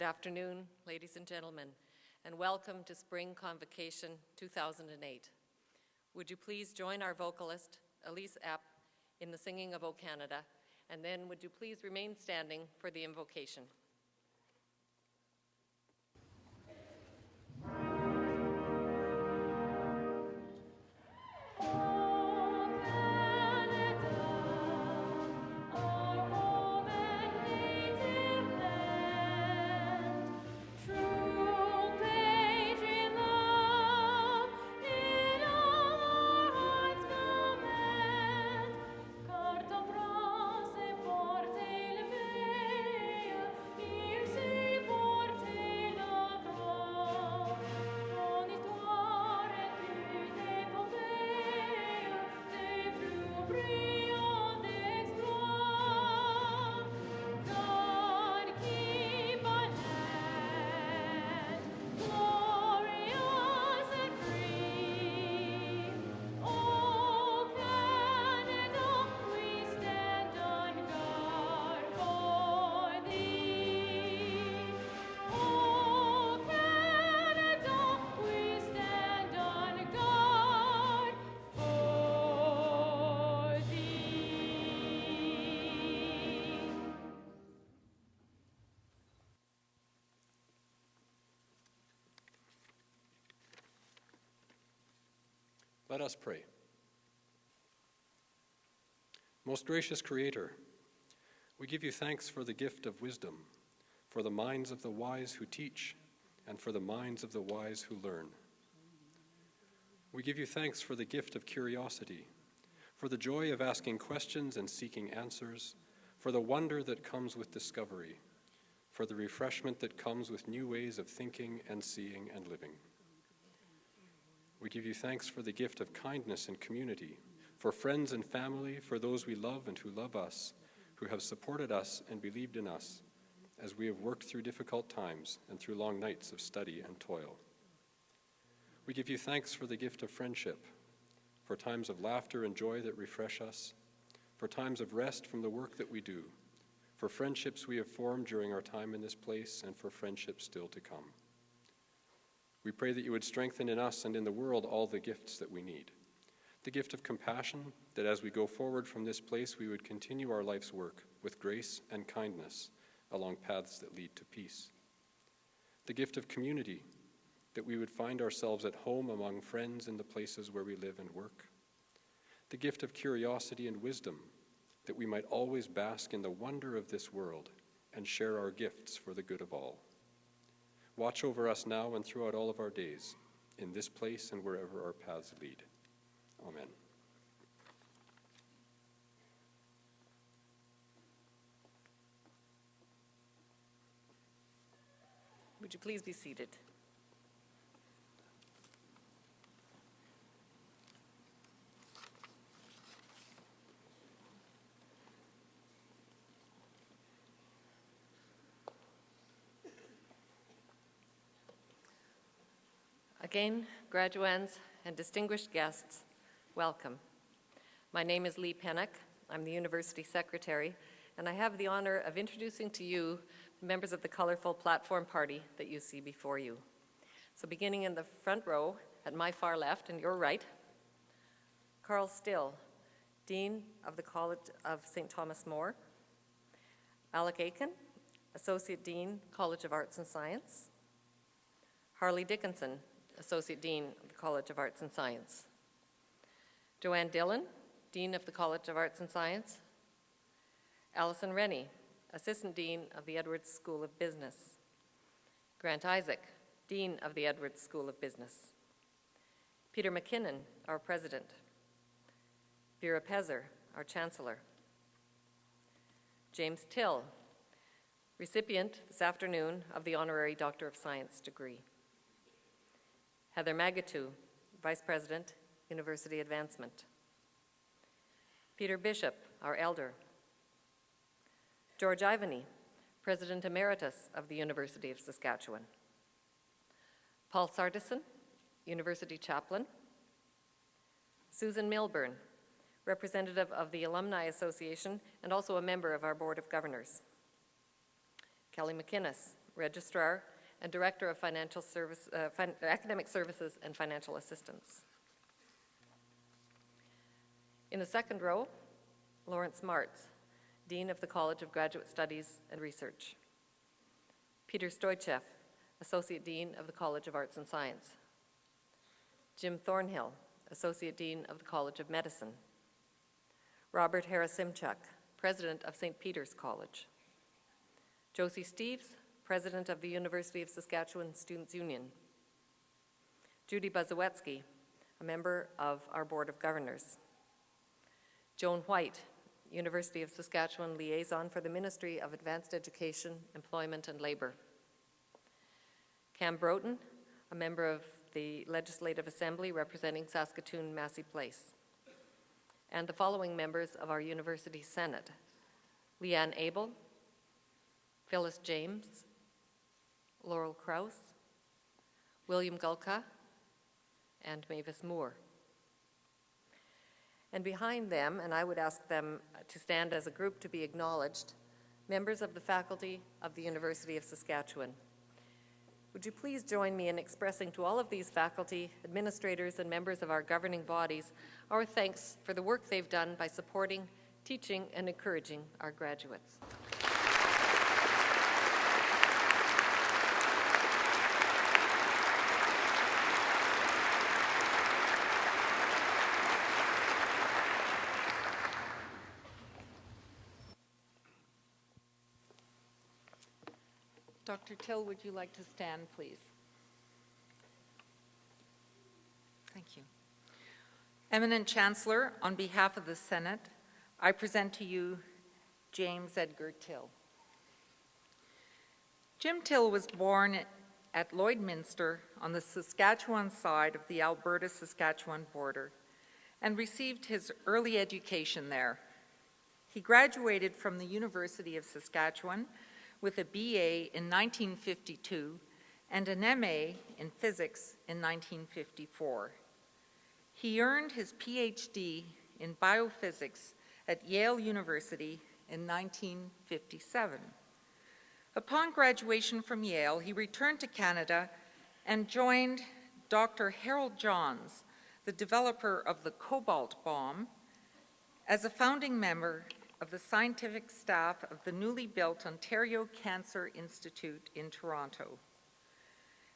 Good afternoon, ladies and gentlemen, and welcome to Spring Convocation 2008. Would you please join our vocalist, Elise Epp, in the singing of O Canada, and then would you please remain standing for the invocation. Let us pray. Most gracious Creator, we give you thanks for the gift of wisdom, for the minds of the wise who teach, and for the minds of the wise who learn. We give you thanks for the gift of curiosity, for the joy of asking questions and seeking answers, for the wonder that comes with discovery, for the refreshment that comes with new ways of thinking and seeing and living. We give you thanks for the gift of kindness and community, for friends and family, for those we love and who love us, who have supported us and believed in us as we have worked through difficult times and through long nights of study and toil. We give you thanks for the gift of friendship, for times of laughter and joy that refresh us, for times of rest from the work that we do, for friendships we have formed during our time in this place, and for friendships still to come. We pray that you would strengthen in us and in the world all the gifts that we need. The gift of compassion, that as we go forward from this place, we would continue our life's work with grace and kindness along paths that lead to peace. The gift of community, that we would find ourselves at home among friends in the places where we live and work. The gift of curiosity and wisdom, that we might always bask in the wonder of this world and share our gifts for the good of all. Watch over us now and throughout all of our days, in this place and wherever our paths lead. Amen. Would you please be seated? Again, graduands and distinguished guests, welcome. My name is Lee Pennock. I'm the University Secretary, and I have the honor of introducing to you members of the colorful platform party that you see before you. So beginning in the front row, at my far left and your right, Carl Still, Dean of the College of St. Thomas More, Alec Aiken, Associate Dean, College of Arts and Science, Harley Dickinson, Associate Dean of the College of Arts and Science, Joanne Dillon, Dean of the College of Arts and Science, Alison Rennie, Assistant Dean of the Edwards School of Business, Grant Isaac, Dean of the Edwards School of Business, Peter McKinnon, our President, Vera Pezer, our Chancellor, James Till, recipient this afternoon of the Honorary Doctor of Science degree, Heather Magatu, Vice President, University Advancement, Peter Bishop, our Elder, George Ivany, President Emeritus of the University of Saskatchewan, Paul Sardison, University Chaplain, Susan Milburn, representative of the Alumni Association and also a member of our Board of Governors, Kelly McInnes, Registrar, and Director of Academic Services and Financial Assistance. In the second row, Lawrence Martz, Dean of the College of Graduate Studies and Research. Peter Stoichev, Associate Dean of the College of Arts and Science. Jim Thornhill, Associate Dean of the College of Medicine. Robert Harasimchuk, President of St. Peter's College. Josie Steeves, President of the University of Saskatchewan Students' Union. Judy Bazowetsky, a member of our Board of Governors. Joan White, University of Saskatchewan Liaison for the Ministry of Advanced Education, Employment and Labour. Cam Broughton, a member of the Legislative Assembly representing Saskatoon-Massey Place. And the following members of our University Senate: Leanne Abel, Phyllis James, Laurel Krause, William Gulka, and Mavis Moore. And behind them, and I would ask them to stand as a group to be acknowledged, members of the faculty of the University of Saskatchewan. Would you please join me in expressing to all of these faculty, administrators, and members of our governing bodies our thanks for the work they've done by supporting, teaching, and encouraging our graduates. Dr. Till, would you like to stand, please? Thank you. Eminent Chancellor, on behalf of the Senate, I present to you James Edgar Till. Jim Till was born at Lloydminster on the Saskatchewan side of the Alberta-Saskatchewan border and received his early education there. He graduated from the University of Saskatchewan with a BA in 1952 and an MA in physics in 1954. He earned his PhD in biophysics at Yale University in 1957. Upon graduation from Yale, he returned to Canada and joined Dr. Harold Johns, the developer of the cobalt bomb, as a founding member of the scientific staff of the newly built Ontario Cancer Institute in Toronto.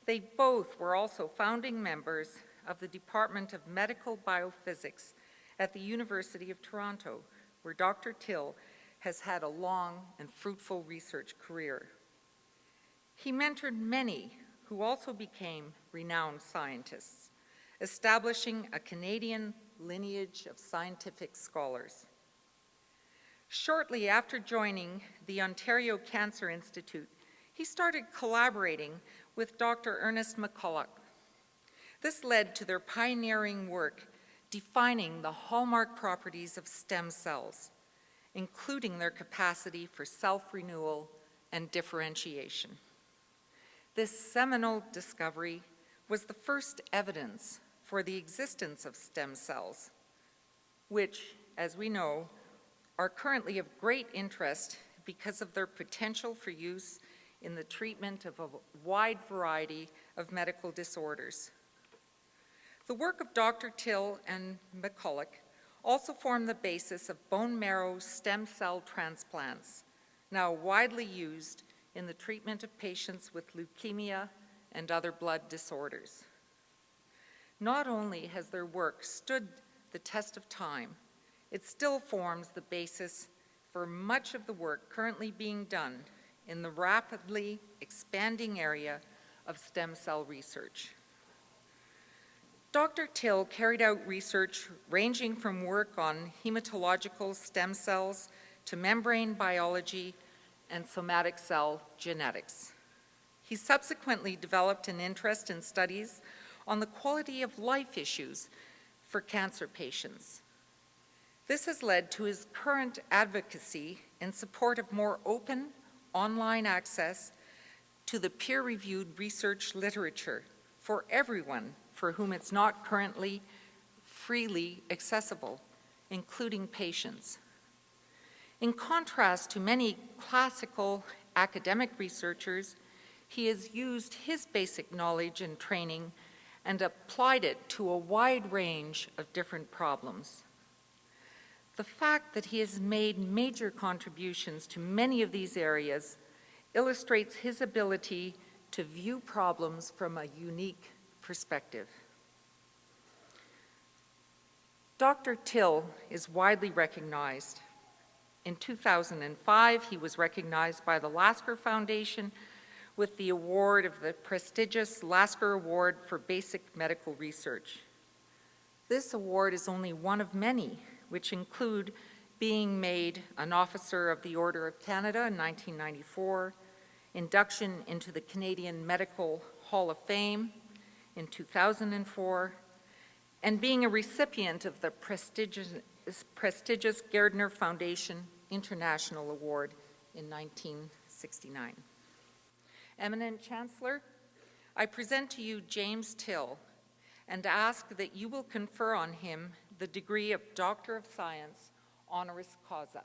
They both were also founding members of the Department of Medical Biophysics at the University of Toronto, where Dr. Till has had a long and fruitful research career. He mentored many who also became renowned scientists, establishing a Canadian lineage of scientific scholars. Shortly after joining the Ontario Cancer Institute, he started collaborating with Dr. Ernest McCulloch. This led to their pioneering work defining the hallmark properties of stem cells, including their capacity for self-renewal and differentiation. This seminal discovery was the first evidence for the existence of stem cells, which, as we know, are currently of great interest because of their potential for use in the treatment of a wide variety of medical disorders. The work of Dr. Till and McCulloch also formed the basis of bone marrow stem cell transplants, now widely used in the treatment of patients with leukemia and other blood disorders. Not only has their work stood the test of time, it still forms the basis for much of the work currently being done in the rapidly expanding area of stem cell research. Dr. Till carried out research ranging from work on hematological stem cells to membrane biology and somatic cell genetics. He subsequently developed an interest in studies on the quality of life issues for cancer patients. This has led to his current advocacy in support of more open online access to the peer-reviewed research literature for everyone for whom it's not currently freely accessible, including patients. In contrast to many classical academic researchers, He has used his basic knowledge and training and applied it to a wide range of different problems. The fact that he has made major contributions to many of these areas illustrates his ability to view problems from a unique perspective. Dr. Till is widely recognized. In 2005, he was recognized by the Lasker Foundation with the award of the prestigious Lasker Award for Basic Medical Research. This award is only one of many, which include being made an Officer of the Order of Canada in 1994, induction into the Canadian Medical Hall of Fame in 2004, and being a recipient of the prestigious Gairdner Foundation International Award in 1969. Eminent Chancellor, I present to you James Till and ask that you will confer on him the degree of Doctor of Science, honoris causa.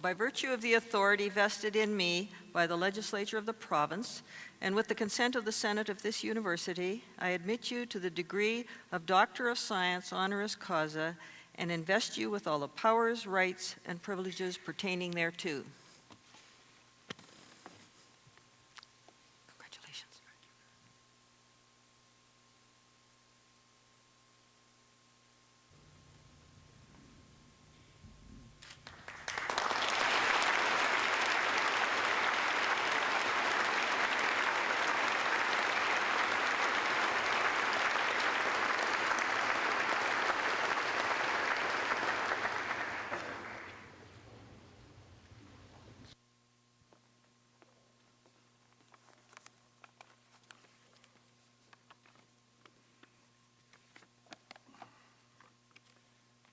By virtue of the authority vested in me by the legislature of the province, and with the consent of the Senate of this university, I admit you to the degree of Doctor of Science, honoris causa, and invest you with all the powers, rights, and privileges pertaining thereto. Congratulations.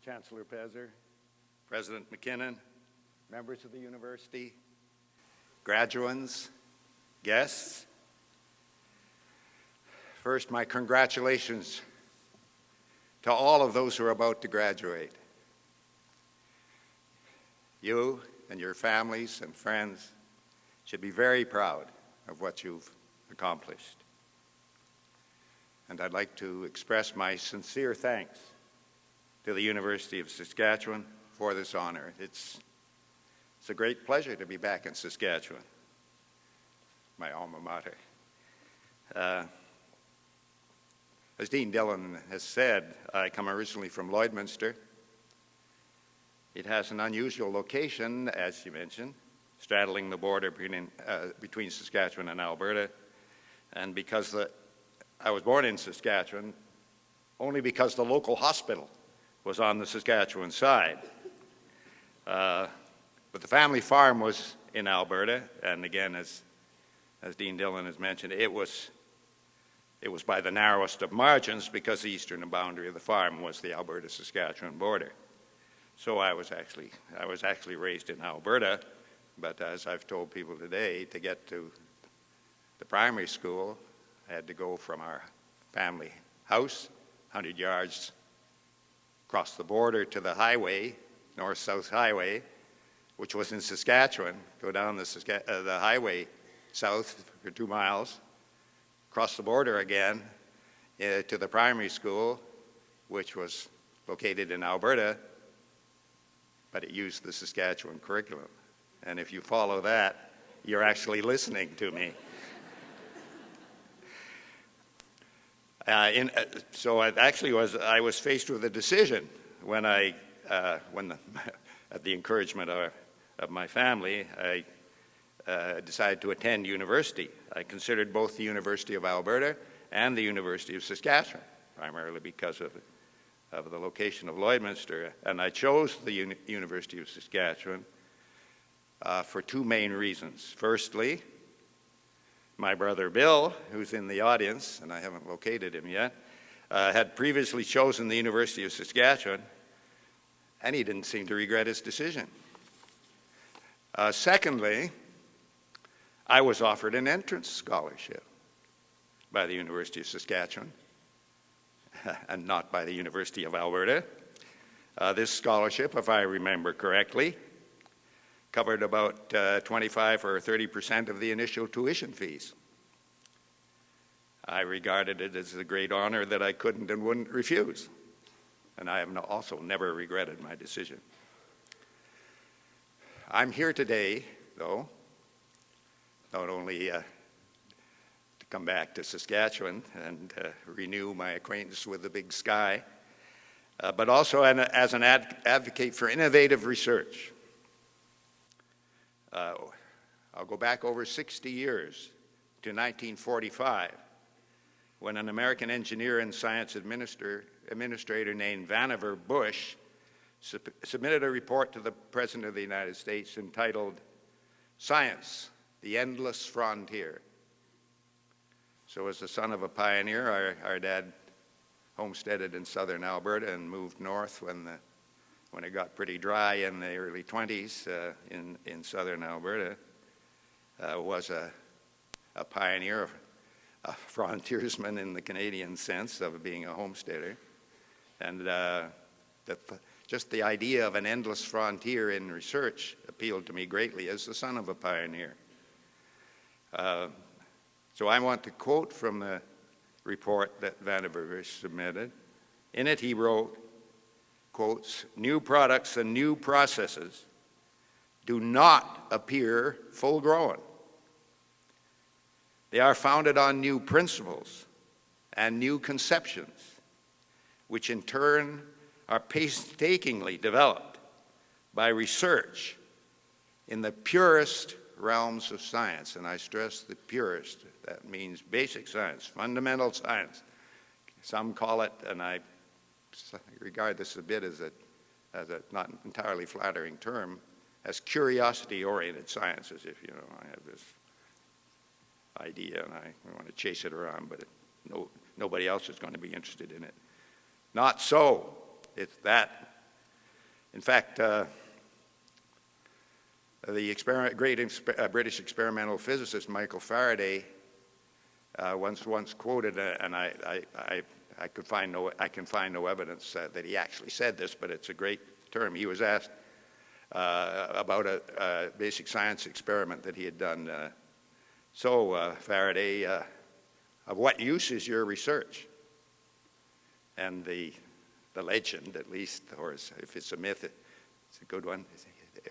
Chancellor Pezer, President McKinnon, members of the university, graduands, guests. First, my congratulations to all of those who are about to graduate. You and your families and friends should be very proud of what you've accomplished. And I'd like to express my sincere thanks to the University of Saskatchewan for this honor. It's a great pleasure to be back in Saskatchewan, my alma mater. As Dean Dillon has said, I come originally from Lloydminster. It has an unusual location, as you mentioned, straddling the border between Saskatchewan and Alberta. And because I was born in Saskatchewan, only because the local hospital was on the Saskatchewan side. But the family farm was in Alberta, and again, as Dean Dillon has mentioned, it was by the narrowest of margins because the eastern boundary of the farm was the Alberta-Saskatchewan border. So I was actually raised in Alberta, but as I've told people today, to get to the primary school, I had to go from our family house, 100 yards across the border to the highway, north-south highway, which was in Saskatchewan, go down the highway south for 2 miles, cross the border again to the primary school, which was located in Alberta, but it used the Saskatchewan curriculum. And if you follow that, you're actually listening to me. So I was faced with a decision when at the encouragement of my family, I decided to attend university. I considered both the University of Alberta and the University of Saskatchewan, primarily because of the location of Lloydminster. And I chose the University of Saskatchewan for 2 main reasons. Firstly, my brother Bill, who's in the audience, and I haven't located him yet, had previously chosen the University of Saskatchewan, and he didn't seem to regret his decision. Secondly, I was offered an entrance scholarship by the University of Saskatchewan, and not by the University of Alberta. This scholarship, if I remember correctly, covered about 25 or 30% of the initial tuition fees. I regarded it as a great honor that I couldn't and wouldn't refuse, and I have also never regretted my decision. I'm here today, though, not only to come back to Saskatchewan and renew my acquaintance with the big sky, but also as an advocate for innovative research. I'll go back over 60 years to 1945, when an American engineer and science administrator named Vannevar Bush submitted a report to the President of the United States entitled Science, the Endless Frontier. So as the son of a pioneer, our dad homesteaded in southern Alberta and moved north when it got pretty dry in the early 20s in southern Alberta, was a pioneer, a frontiersman in the Canadian sense of being a homesteader. And just the idea of an endless frontier in research appealed to me greatly as the son of a pioneer. So I want to quote from the report that Vannevar submitted. In it he wrote, quotes, "New products and new processes do not appear full-grown. They are founded on new principles and new conceptions, which in turn are painstakingly developed by research in the purest realms of science." And I stress the purest. That means basic science, fundamental science. Some call it, and I regard this a bit as a not entirely flattering term, as curiosity-oriented sciences. If you know, I have this idea and I want to chase it around, but nobody else is going to be interested in it. Not so. It's that. In fact, the great British experimental physicist Michael Faraday once quoted, and I can find no evidence that he actually said this, but it's a great term. He was asked about a basic science experiment that he had done. So Faraday, of what use is your research? And the legend, at least, or if it's a myth, it's a good one,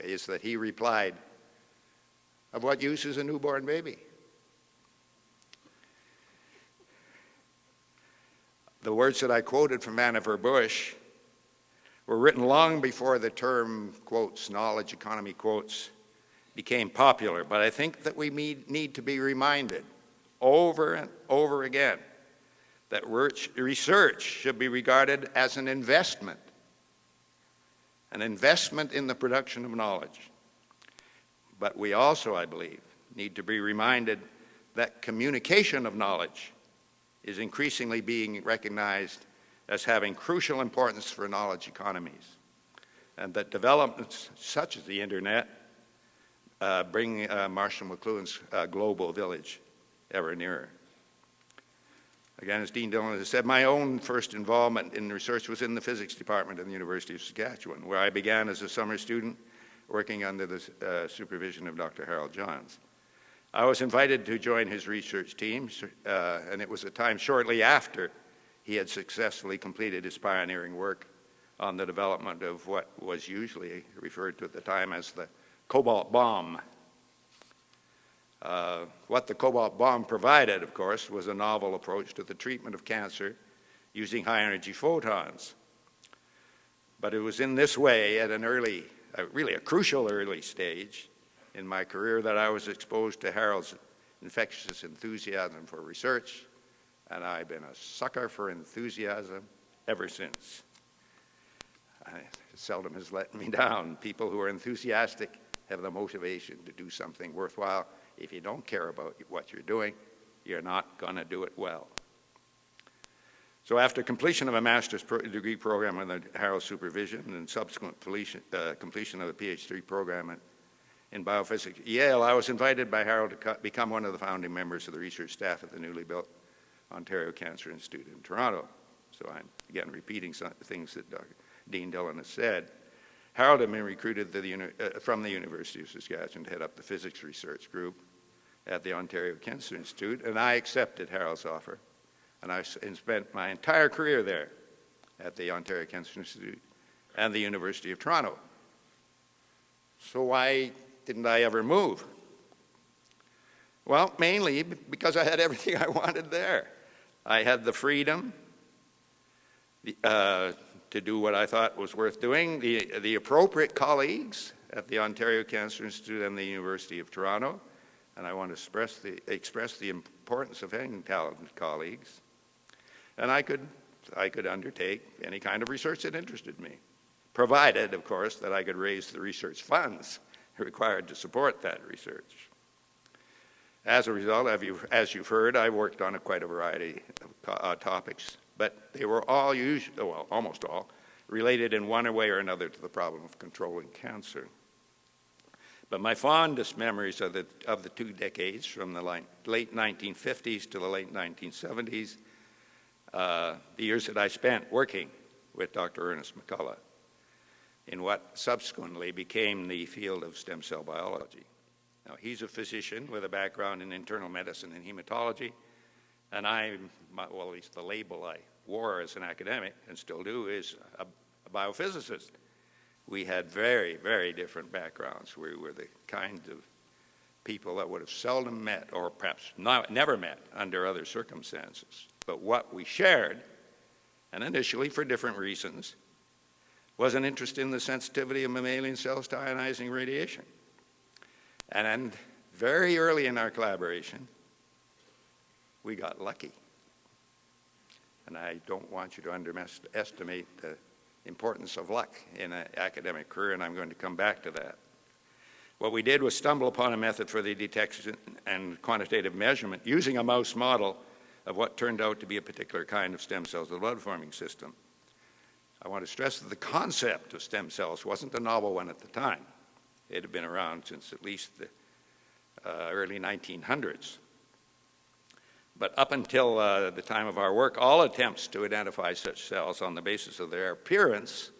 is that he replied, "Of what use is a newborn baby?" The words that I quoted from Vannevar Bush were written long before the term, quotes, knowledge economy, quotes, became popular. But I think that we need to be reminded over and over again that research should be regarded as an investment in the production of knowledge. But we also, I believe, need to be reminded that communication of knowledge is increasingly being recognized as having crucial importance for knowledge economies, and that developments such as the internet bring Marshall McLuhan's global village ever nearer. Again, as Dean Dillon has said, my own first involvement in research was in the physics department at the University of Saskatchewan, where I began as a summer student working under the supervision of Dr. Harold Johns. I was invited to join his research team, and it was a time shortly after he had successfully completed his pioneering work on the development of what was usually referred to at the time as the cobalt bomb. What the cobalt bomb provided, of course, was a novel approach to the treatment of cancer using high-energy photons. But it was in this way, at an early, really a crucial early stage in my career, that I was exposed to Harold's infectious enthusiasm for research, and I've been a sucker for enthusiasm ever since. Seldom has let me down. People who are enthusiastic have the motivation to do something worthwhile. If you don't care about what you're doing, you're not going to do it well. So after completion of a master's degree program under Harold's supervision and subsequent completion of a PhD program in biophysics at Yale, I was invited by Harold to become one of the founding members of the research staff at the newly built Ontario Cancer Institute in Toronto. So I'm, again, repeating some things that Dean Dillon has said. Harold had been recruited from the University of Saskatchewan to head up the physics research group at the Ontario Cancer Institute, and I accepted Harold's offer. And I spent my entire career there at the Ontario Cancer Institute and the University of Toronto. So why didn't I ever move? Well, mainly because I had everything I wanted there. I had the freedom to do what I thought was worth doing, the appropriate colleagues at the Ontario Cancer Institute and the University of Toronto, and I want to express the importance of having talented colleagues. And I could undertake any kind of research that interested me, provided, of course, that I could raise the research funds required to support that research. As a result, as you've heard, I worked on quite a variety of topics, but they were all almost all, related in one way or another to the problem of controlling cancer. But my fondest memories of the 2 decades, from the late 1950s to the late 1970s, the years that I spent working with Dr. Ernest McCullough in what subsequently became the field of stem cell biology. Now, he's a physician with a background in internal medicine and hematology, and at least the label I wore as an academic, and still do, is a biophysicist. We had very, very different backgrounds. We were the kind of people that would have seldom met, or perhaps never met, under other circumstances. But what we shared, and initially for different reasons, was an interest in the sensitivity of mammalian cells to ionizing radiation. And very early in our collaboration, we got lucky. And I don't want you to underestimate the importance of luck in an academic career, and I'm going to come back to that. What we did was stumble upon a method for the detection and quantitative measurement using a mouse model of what turned out to be a particular kind of stem cells of the blood-forming system. I want to stress that the concept of stem cells wasn't a novel one at the time. It had been around since at least the early 1900s. But up until the time of our work, all attempts to identify such cells on the basis of their appearance,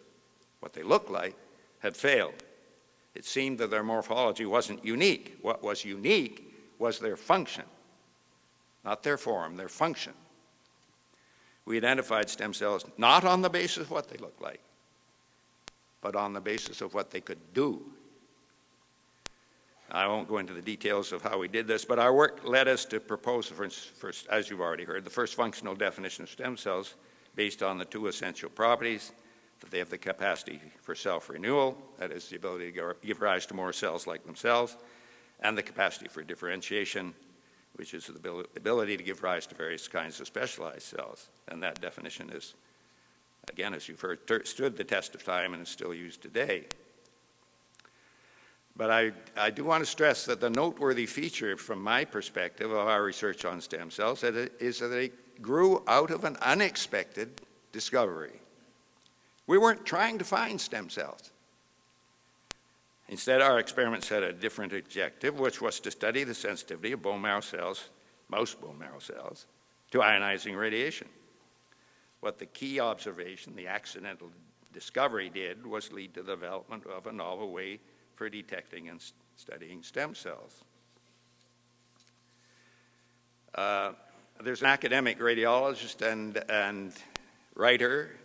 what they look like, had failed. It seemed that their morphology wasn't unique. What was unique was their function. Not their form, their function. We identified stem cells not on the basis of what they looked like, but on the basis of what they could do. I won't go into the details of how we did this, but our work led us to propose, first, as you've already heard, the first functional definition of stem cells based on the 2 essential properties: that they have the capacity for self-renewal, that is, the ability to give rise to more cells like themselves, and the capacity for differentiation, which is the ability to give rise to various kinds of specialized cells. And that definition is, again, as you've heard, stood the test of time and is still used today. But I do want to stress that the noteworthy feature from my perspective of our research on stem cells is that it grew out of an unexpected discovery. We weren't trying to find stem cells. Instead, our experiments had a different objective, which was to study the sensitivity of bone marrow cells, mouse bone marrow cells, to ionizing radiation. What the key observation, the accidental discovery, did was lead to the development of a novel way for detecting and studying stem cells. There's an academic radiologist and writer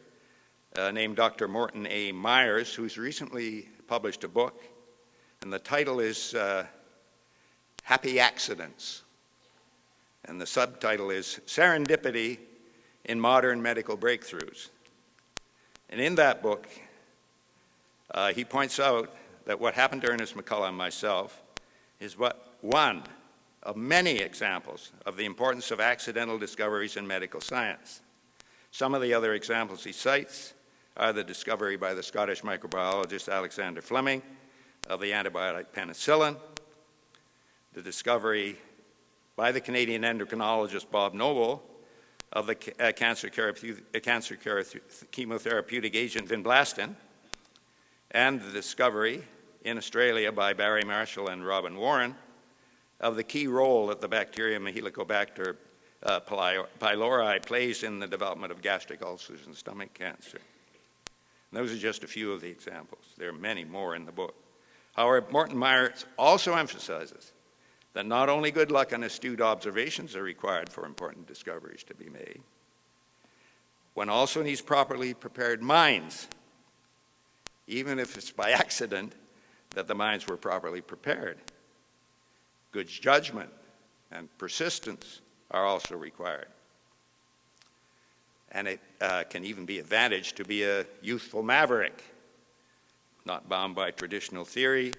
named Dr. Morton A. Myers, who's recently published a book, and the title is Happy Accidents, and the subtitle is Serendipity in Modern Medical Breakthroughs. And in that book, he points out that what happened to Ernest McCullough and myself is one of many examples of the importance of accidental discoveries in medical science. Some of the other examples he cites are the discovery by the Scottish microbiologist Alexander Fleming of the antibiotic penicillin, the discovery by the Canadian endocrinologist Bob Noble of the cancer chemotherapeutic agent vinblastine, and the discovery in Australia by Barry Marshall and Robin Warren of the key role that the bacterium Helicobacter pylori plays in the development of gastric ulcers and stomach cancer. And those are just a few of the examples. There are many more in the book. However, Morton Myers also emphasizes that not only good luck and astute observations are required for important discoveries to be made, one also needs properly prepared minds, even if it's by accident that the minds were properly prepared. Good judgment and persistence are also required. And it can even be an advantage to be a youthful maverick, not bound by traditional theory,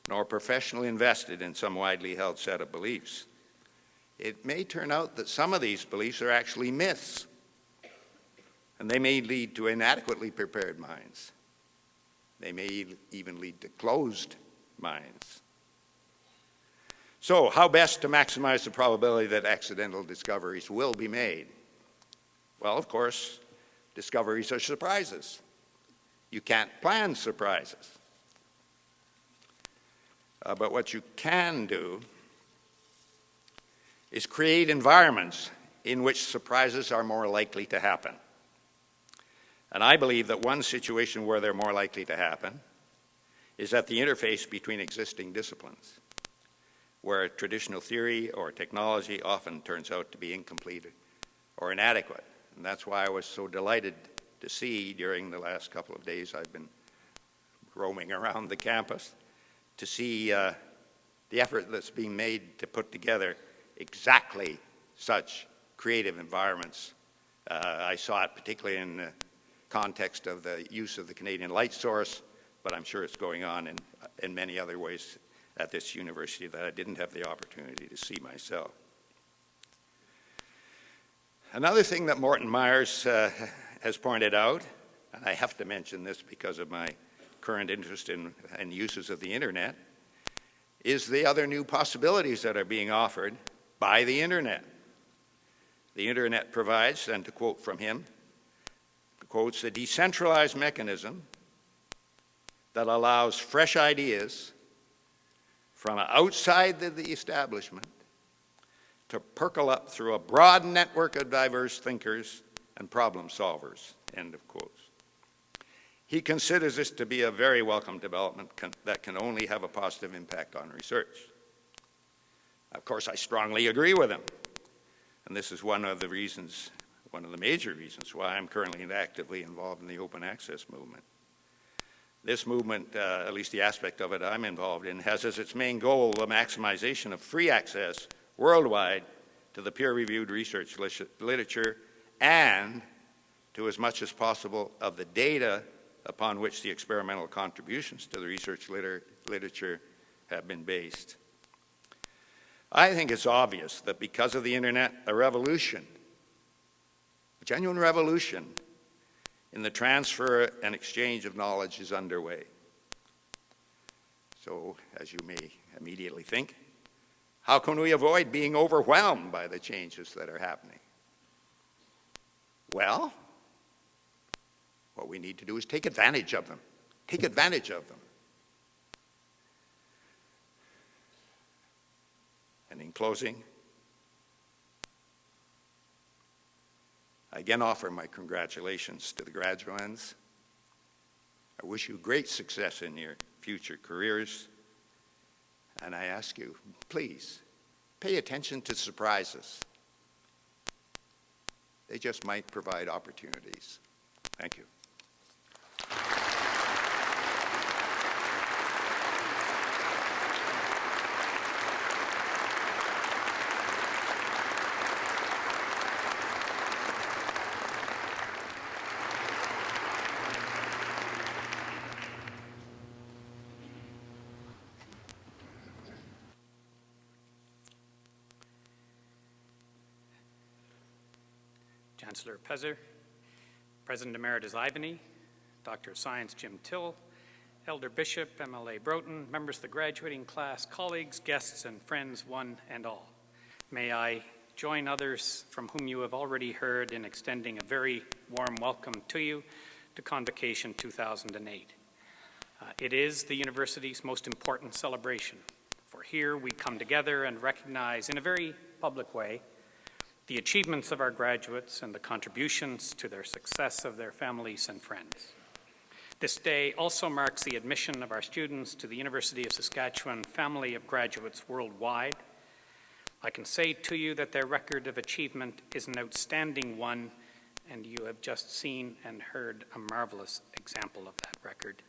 nor professionally invested in some widely held set of beliefs. It may turn out that some of these beliefs are actually myths, and they may lead to inadequately prepared minds. They may even lead to closed minds. So, how best to maximize the probability that accidental discoveries will be made? Well, of course, discoveries are surprises. You can't plan surprises. But what you can do is create environments in which surprises are more likely to happen. And I believe that one situation where they're more likely to happen is at the interface between existing disciplines, where traditional theory or technology often turns out to be incomplete or inadequate. And that's why I was so delighted to see during the last couple of days I've been roaming around the campus, to see the effort that's being made to put together exactly such creative environments. I saw it particularly in the context of the use of the Canadian light source, but I'm sure it's going on in many other ways at this university that I didn't have the opportunity to see myself. Another thing that Morton Myers has pointed out, and I have to mention this because of my current interest in uses of the internet, is the other new possibilities that are being offered by the internet. The internet provides, and to quote from him, quotes, a decentralized mechanism that allows fresh ideas from outside the establishment to percolate up through a broad network of diverse thinkers and problem solvers, end of quotes. He considers this to be a very welcome development that can only have a positive impact on research. Of course, I strongly agree with him, and this is one of the major reasons why I'm currently actively involved in the open access movement. This movement, at least the aspect of it I'm involved in, has as its main goal the maximization of free access worldwide to the peer-reviewed research literature and to as much as possible of the data upon which the experimental contributions to the research literature have been based. I think it's obvious that because of the internet, a genuine revolution in the transfer and exchange of knowledge is underway. So, as you may immediately think, how can we avoid being overwhelmed by the changes that are happening? Well, what we need to do is take advantage of them. Take advantage of them. And in closing, I again offer my congratulations to the graduands. I wish you great success in your future careers. And I ask you, please, pay attention to surprises. They just might provide opportunities. Thank you. Chancellor Pezer, President Emeritus Ivany, Doctor of Science Jim Till, Elder Bishop MLA Broughton, members of the graduating class, colleagues, guests, and friends, one and all. May I join others from whom you have already heard in extending a very warm welcome to you to Convocation 2008. It is the university's most important celebration, for here we come together and recognize in a very public way the achievements of our graduates and the contributions to their success of their families and friends. This day also marks the admission of our students to the University of Saskatchewan family of graduates worldwide. I can say to you that their record of achievement is an outstanding one, and you have just seen and heard a marvelous example of that record.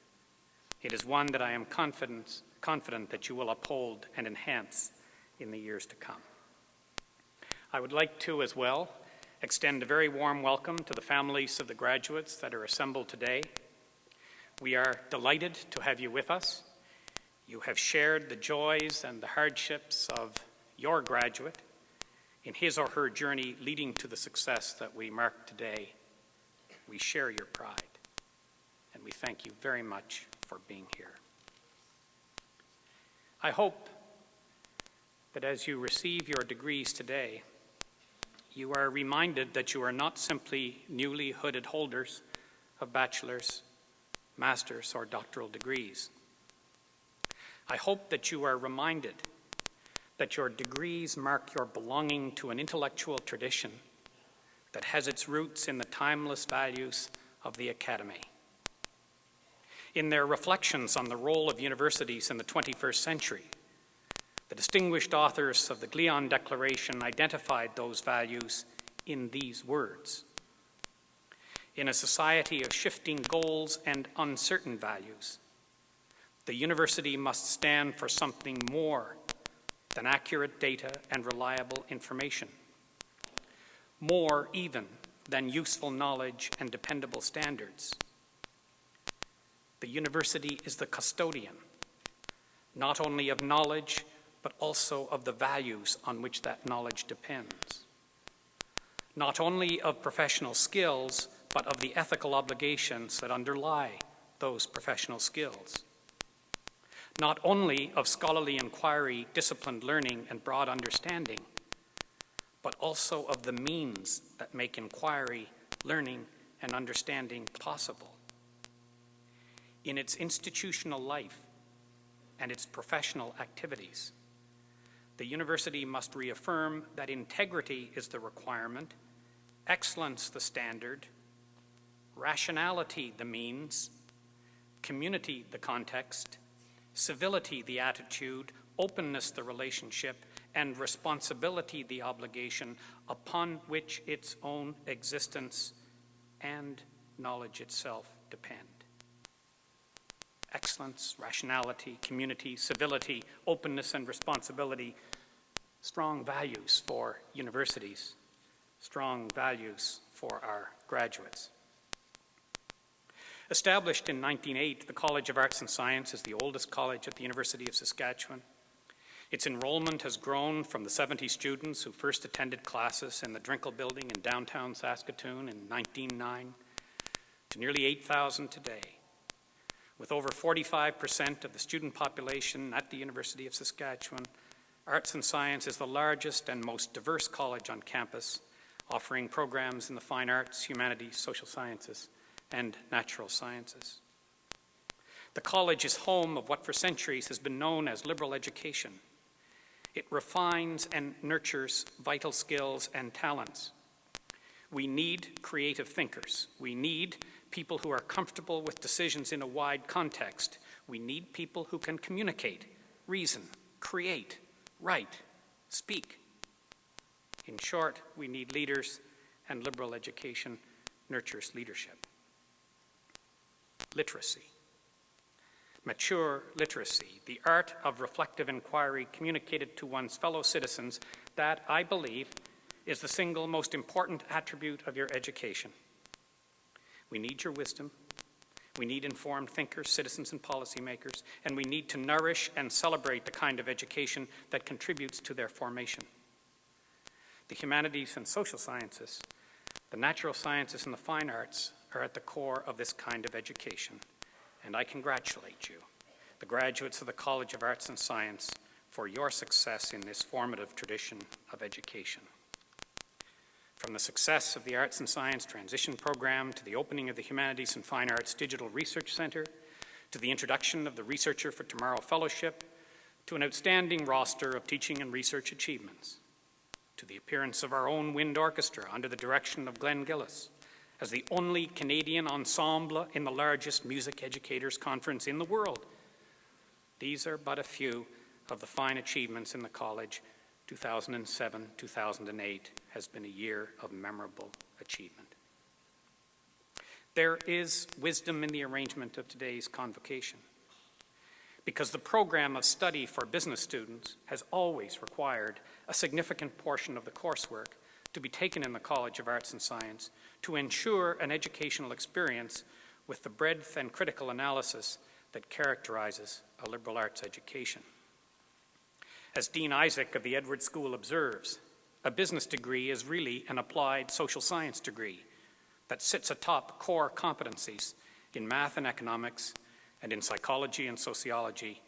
It is one that I am confident that you will uphold and enhance in the years to come. I would like to, as well, extend a very warm welcome to the families of the graduates that are assembled today. We are delighted to have you with us. You have shared the joys and the hardships of your graduate in his or her journey leading to the success that we mark today. We share your pride, and we thank you very much for being here. I hope that as you receive your degrees today, you are reminded that you are not simply newly hooded holders of bachelor's, master's, or doctoral degrees. I hope that you are reminded that your degrees mark your belonging to an intellectual tradition that has its roots in the timeless values of the Academy. In their reflections on the role of universities in the 21st century, the distinguished authors of the Glion Declaration identified those values in these words: in a society of shifting goals and uncertain values, the university must stand for something more than accurate data and reliable information, more even than useful knowledge and dependable standards. The university is the custodian, not only of knowledge, but also of the values on which that knowledge depends. Not only of professional skills, but of the ethical obligations that underlie those professional skills. Not only of scholarly inquiry, disciplined learning, and broad understanding, but also of the means that make inquiry, learning, and understanding possible. In its institutional life and its professional activities, the university must reaffirm that integrity is the requirement, excellence the standard, rationality the means, community the context, civility the attitude, openness the relationship, and responsibility the obligation upon which its own existence and knowledge itself depend. Excellence, rationality, community, civility, openness, and responsibility, strong values for universities, strong values for our graduates. Established in 1908, the College of Arts and Science is the oldest college at the University of Saskatchewan. Its enrollment has grown from the 70 students who first attended classes in the Drinkle Building in downtown Saskatoon in 1909 to nearly 8,000 today. With over 45% of the student population at the University of Saskatchewan, Arts and Science is the largest and most diverse college on campus, offering programs in the fine arts, humanities, social sciences, and natural sciences. The college is home of what for centuries has been known as liberal education. It refines and nurtures vital skills and talents. We need creative thinkers. We need people who are comfortable with decisions in a wide context. We need people who can communicate, reason, create, write, speak. In short, we need leaders, and liberal education nurtures leadership. Literacy. Mature literacy, the art of reflective inquiry communicated to one's fellow citizens, that, I believe, is the single most important attribute of your education. We need your wisdom. We need informed thinkers, citizens, and policymakers, and we need to nourish and celebrate the kind of education that contributes to their formation. The humanities and social sciences, the natural sciences, and the fine arts are at the core of this kind of education, and I congratulate you, the graduates of the College of Arts and Science, for your success in this formative tradition of education. From the success of the Arts and Science Transition Program to the opening of the Humanities and Fine Arts Digital Research Center, to the introduction of the Researcher for Tomorrow Fellowship, to an outstanding roster of teaching and research achievements, to the appearance of our own wind orchestra under the direction of Glenn Gillis, as the only Canadian ensemble in the largest music educators conference in the world. These are but a few of the fine achievements in the college. 2007-2008 has been a year of memorable achievement. There is wisdom in the arrangement of today's convocation, because the program of study for business students has always required a significant portion of the coursework to be taken in the College of Arts and Science to ensure an educational experience with the breadth and critical analysis that characterizes a liberal arts education. As Dean Isaac of the Edwards School observes, a business degree is really an applied social science degree that sits atop core competencies in math and economics and in psychology and sociology,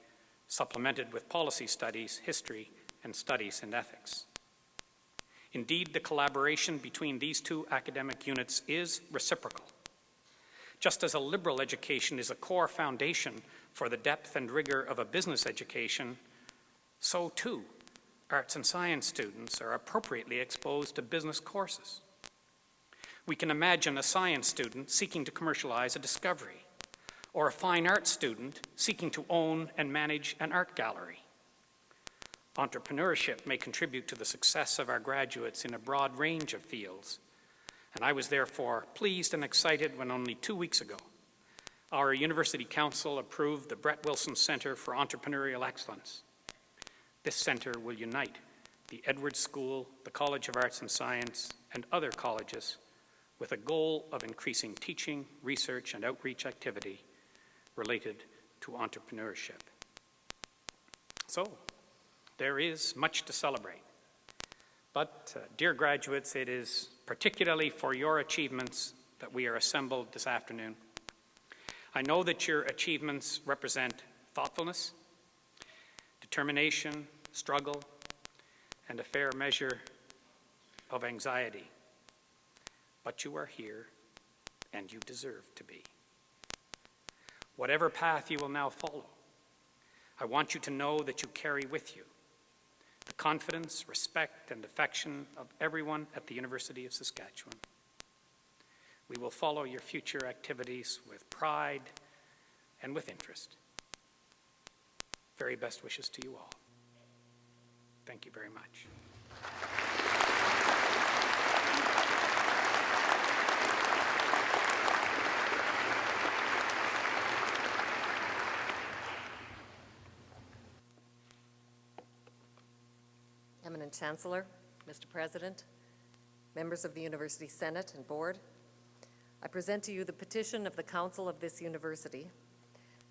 supplemented with policy studies, history, and studies in ethics. Indeed, the collaboration between these two academic units is reciprocal. Just as a liberal education is a core foundation for the depth and rigor of a business education, so too, arts and science students are appropriately exposed to business courses. We can imagine a science student seeking to commercialize a discovery, or a fine arts student seeking to own and manage an art gallery. Entrepreneurship may contribute to the success of our graduates in a broad range of fields, and I was therefore pleased and excited when only 2 weeks ago, our University Council approved the Brett Wilson Center for Entrepreneurial Excellence. This center will unite the Edwards School, the College of Arts and Science, and other colleges with a goal of increasing teaching, research, and outreach activity related to entrepreneurship. So, there is much to celebrate. But, dear graduates, it is particularly for your achievements that we are assembled this afternoon. I know that your achievements represent thoughtfulness, determination, struggle, and a fair measure of anxiety. But you are here, and you deserve to be. Whatever path you will now follow, I want you to know that you carry with you the confidence, respect, and affection of everyone at the University of Saskatchewan. We will follow your future activities with pride and with interest. Very best wishes to you all. Thank you very much. Eminent Chancellor, Mr. President, members of the University Senate and Board, I present to you the petition of the Council of this university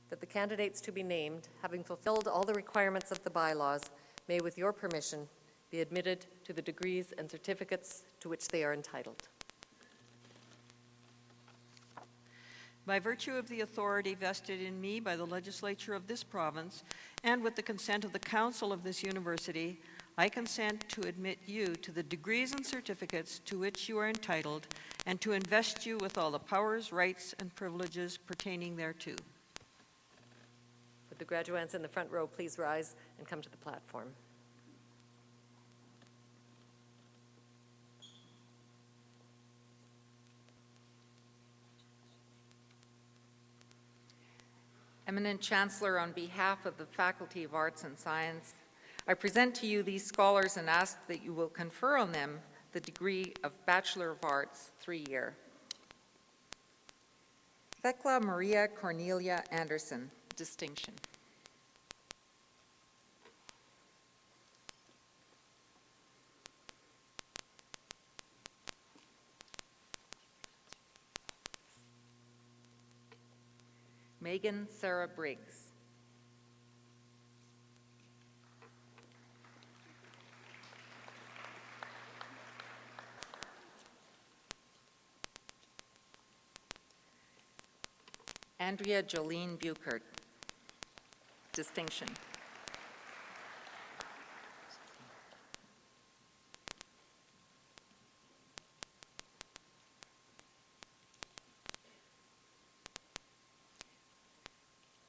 that the candidates to be named, having fulfilled all the requirements of the bylaws, may, with your permission, be admitted to the degrees and certificates to which they are entitled. By virtue of the authority vested in me by the legislature of this province, and with the consent of the Council of this university, I consent to admit you to the degrees and certificates to which you are entitled, and to invest you with all the powers, rights, and privileges pertaining thereto. Would the graduates in the front row please rise and come to the platform? Eminent Chancellor, on behalf of the Faculty of Arts and Science, I present to you these scholars and ask that you will confer on them the degree of Bachelor of Arts, 3-year. Thecla Maria Cornelia Anderson, distinction. Megan Sarah Briggs. Andrea Jolene Buchert, distinction.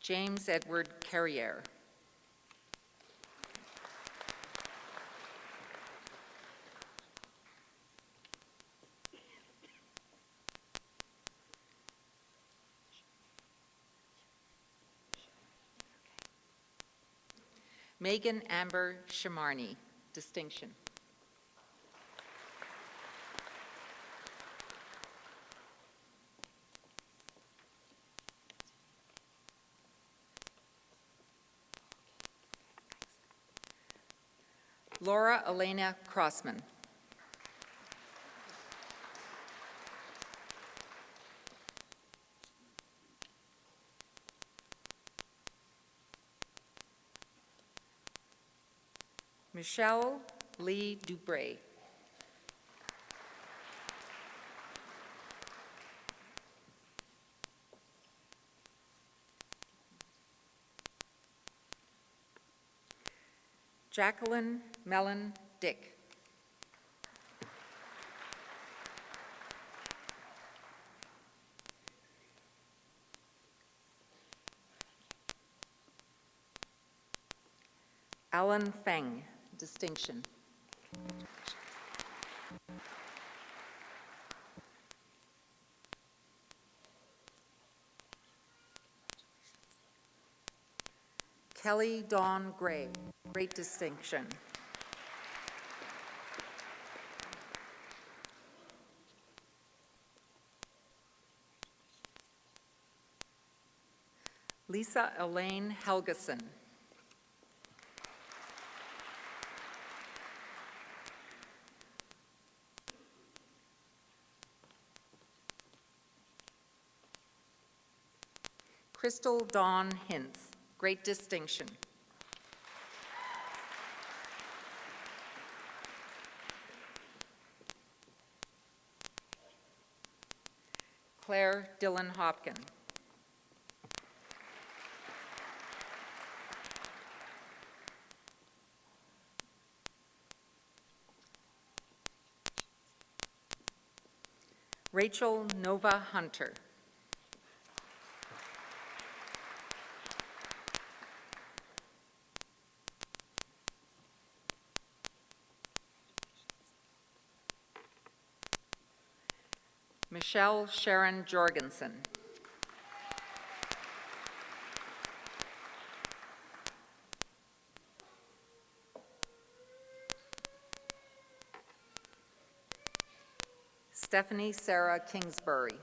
James Edward Carriere. Megan Amber Shamarny, distinction. Laura Elena Crossman. Michelle Lee Dubray. Jacqueline Mellon Dick. Alan Feng, distinction. Kelly Dawn Gray, great distinction. Lisa Elaine Helgeson. Crystal Dawn Hintz, great distinction. Claire Dillon Hopkin. Rachel Nova Hunter. Michelle Sharon Jorgensen. Stephanie Sarah Kingsbury.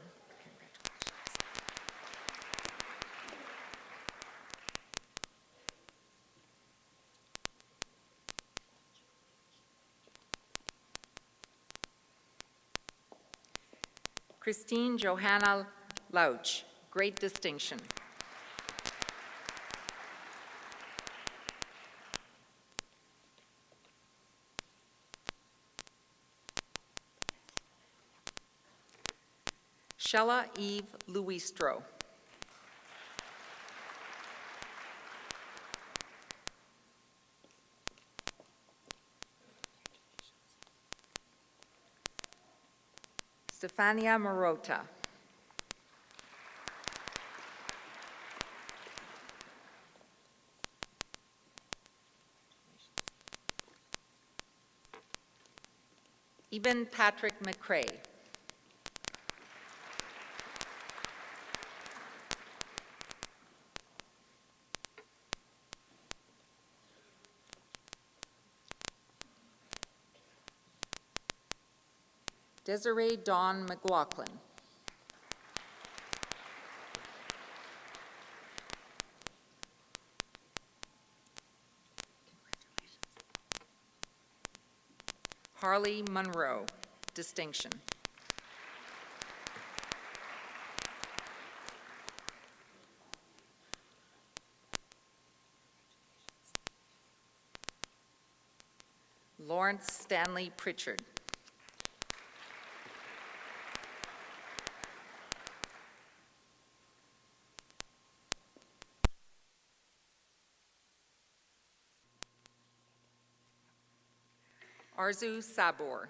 Christine Johanna Lauch, great distinction. Shella Eve Luistro. Stefania Morota. Eben Patrick McCrae. Desiree Dawn McLaughlin. Harley Monroe, distinction. Lawrence Stanley Pritchard. Arzu Sabor.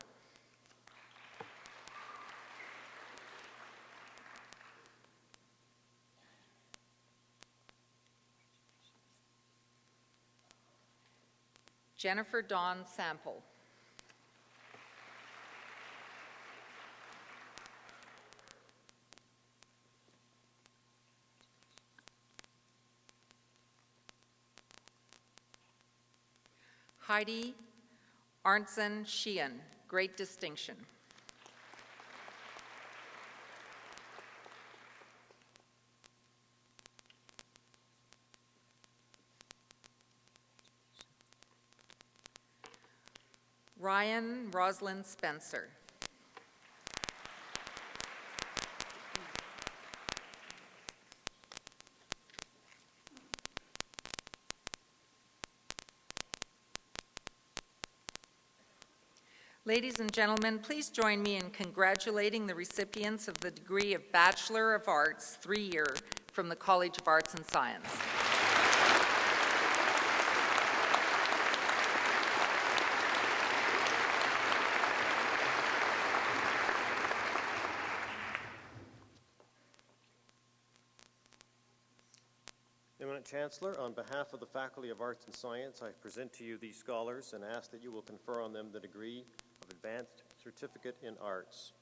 Jennifer Dawn Sample. Heidi Arntzen Sheehan, great distinction. Ryan Roslyn Spencer. Ladies and gentlemen, please join me in congratulating the recipients of the degree of Bachelor of Arts, 3-year, from the College of Arts and Science. Eminent Chancellor, on behalf of the Faculty of Arts and Science, I present to you these scholars and ask that you will confer on them the degree of Advanced Certificate in Arts.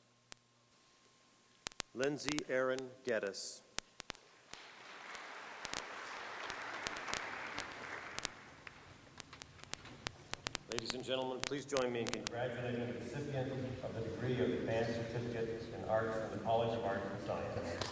Lindsay Aaron Geddes. Ladies and gentlemen, please join me in congratulating the recipient of the degree of Advanced Certificate in Arts from the College of Arts and Science.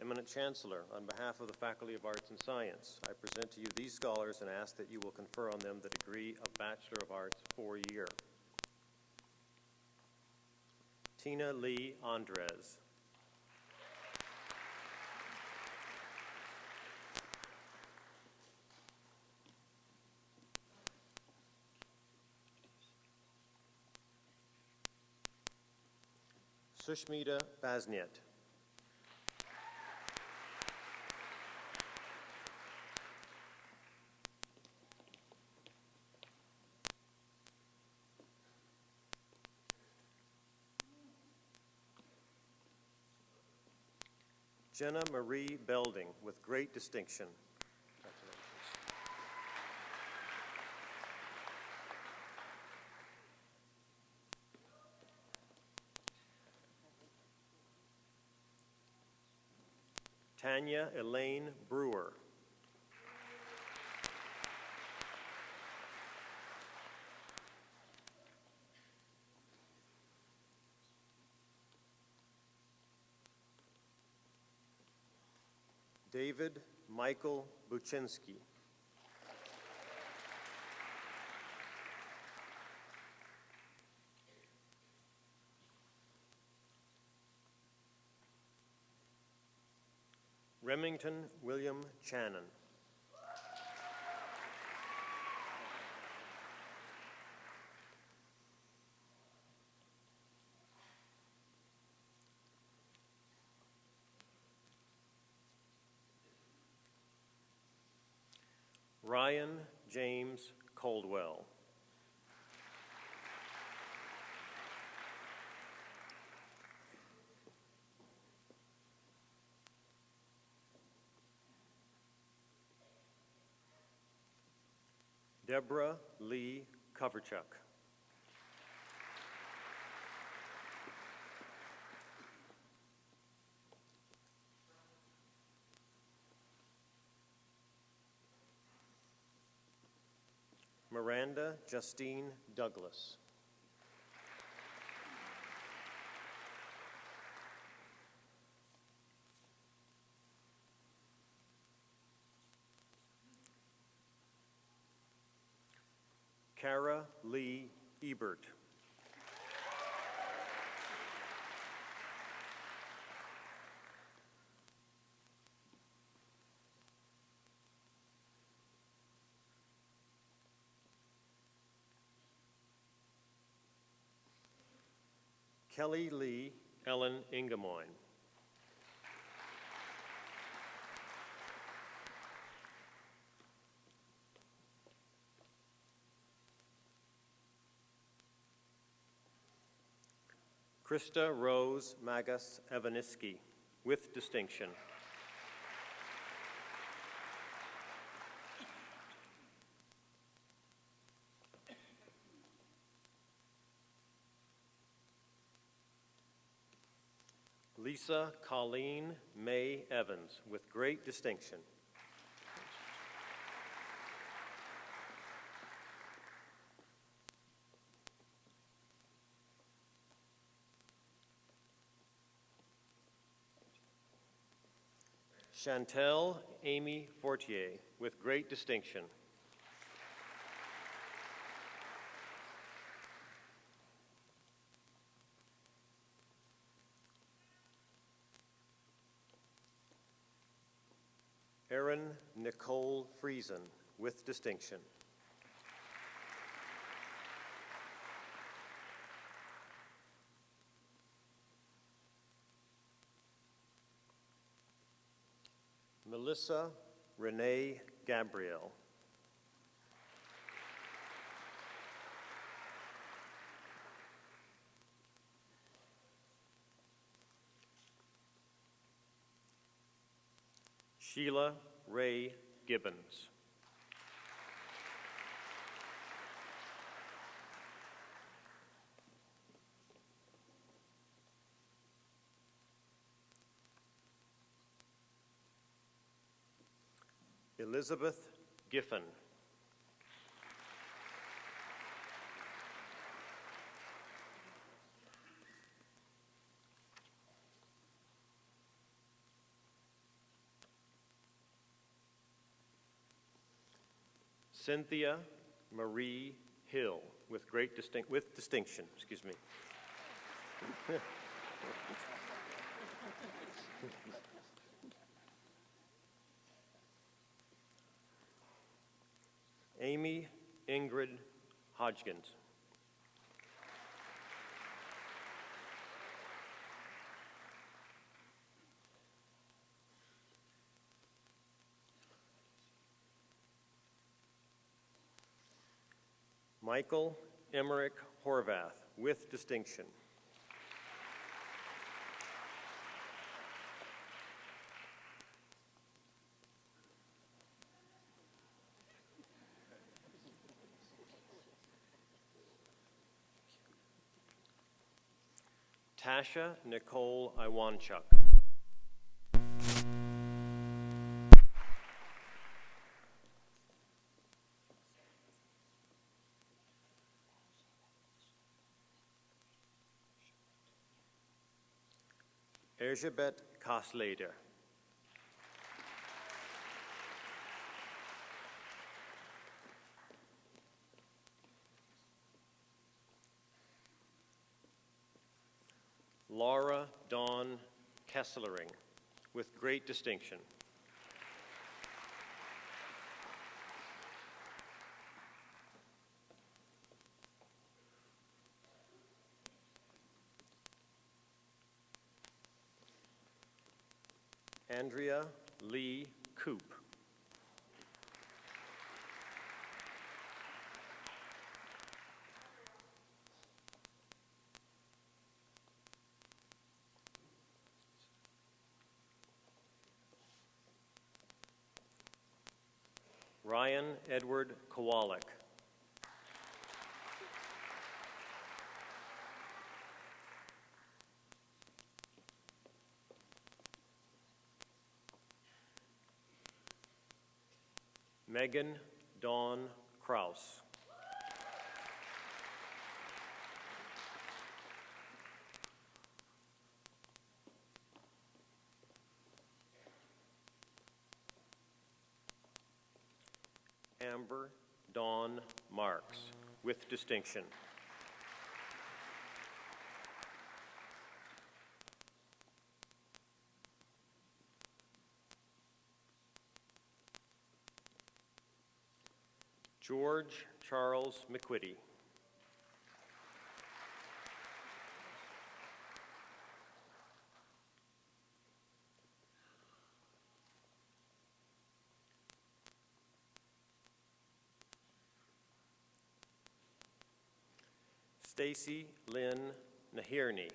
Eminent Chancellor, on behalf of the Faculty of Arts and Science, I present to you these scholars and ask that you will confer on them the degree of Bachelor of Arts, 4-year. Tina Lee Andres. Sushmita Basniet. Jenna Marie Belding, with great distinction. Tanya Elaine Brewer. David Michael Buczynski. Remington William Channon. Ryan James Coldwell. Deborah Lee Coverchuk. Miranda Justine Douglas. Kara Lee Ebert. Kelly Lee Ellen Ingemoyne. Krista Rose Magas Evaniski, with distinction. Lisa Colleen May Evans, with great distinction. Chantel Amy Fortier, with great distinction. Erin Nicole Friesen, with distinction. Melissa Renee Gabrielle. Sheila Ray Gibbons. Elizabeth Giffen. Cynthia Marie Hill, with distinction, excuse me. Amy Ingrid Hodgkins. Michael Emmerich Horvath, with distinction. Tasha Nicole Iwanchuk. Erzsébet Kosleder. Laura Dawn Kesslering, with great distinction. Andrea Lee Coop. Ryan Edward Kowalik. Megan Dawn Kraus. Amber Dawn Marks, with distinction. George Charles McQuitty. Stacy Lynn Nahirny.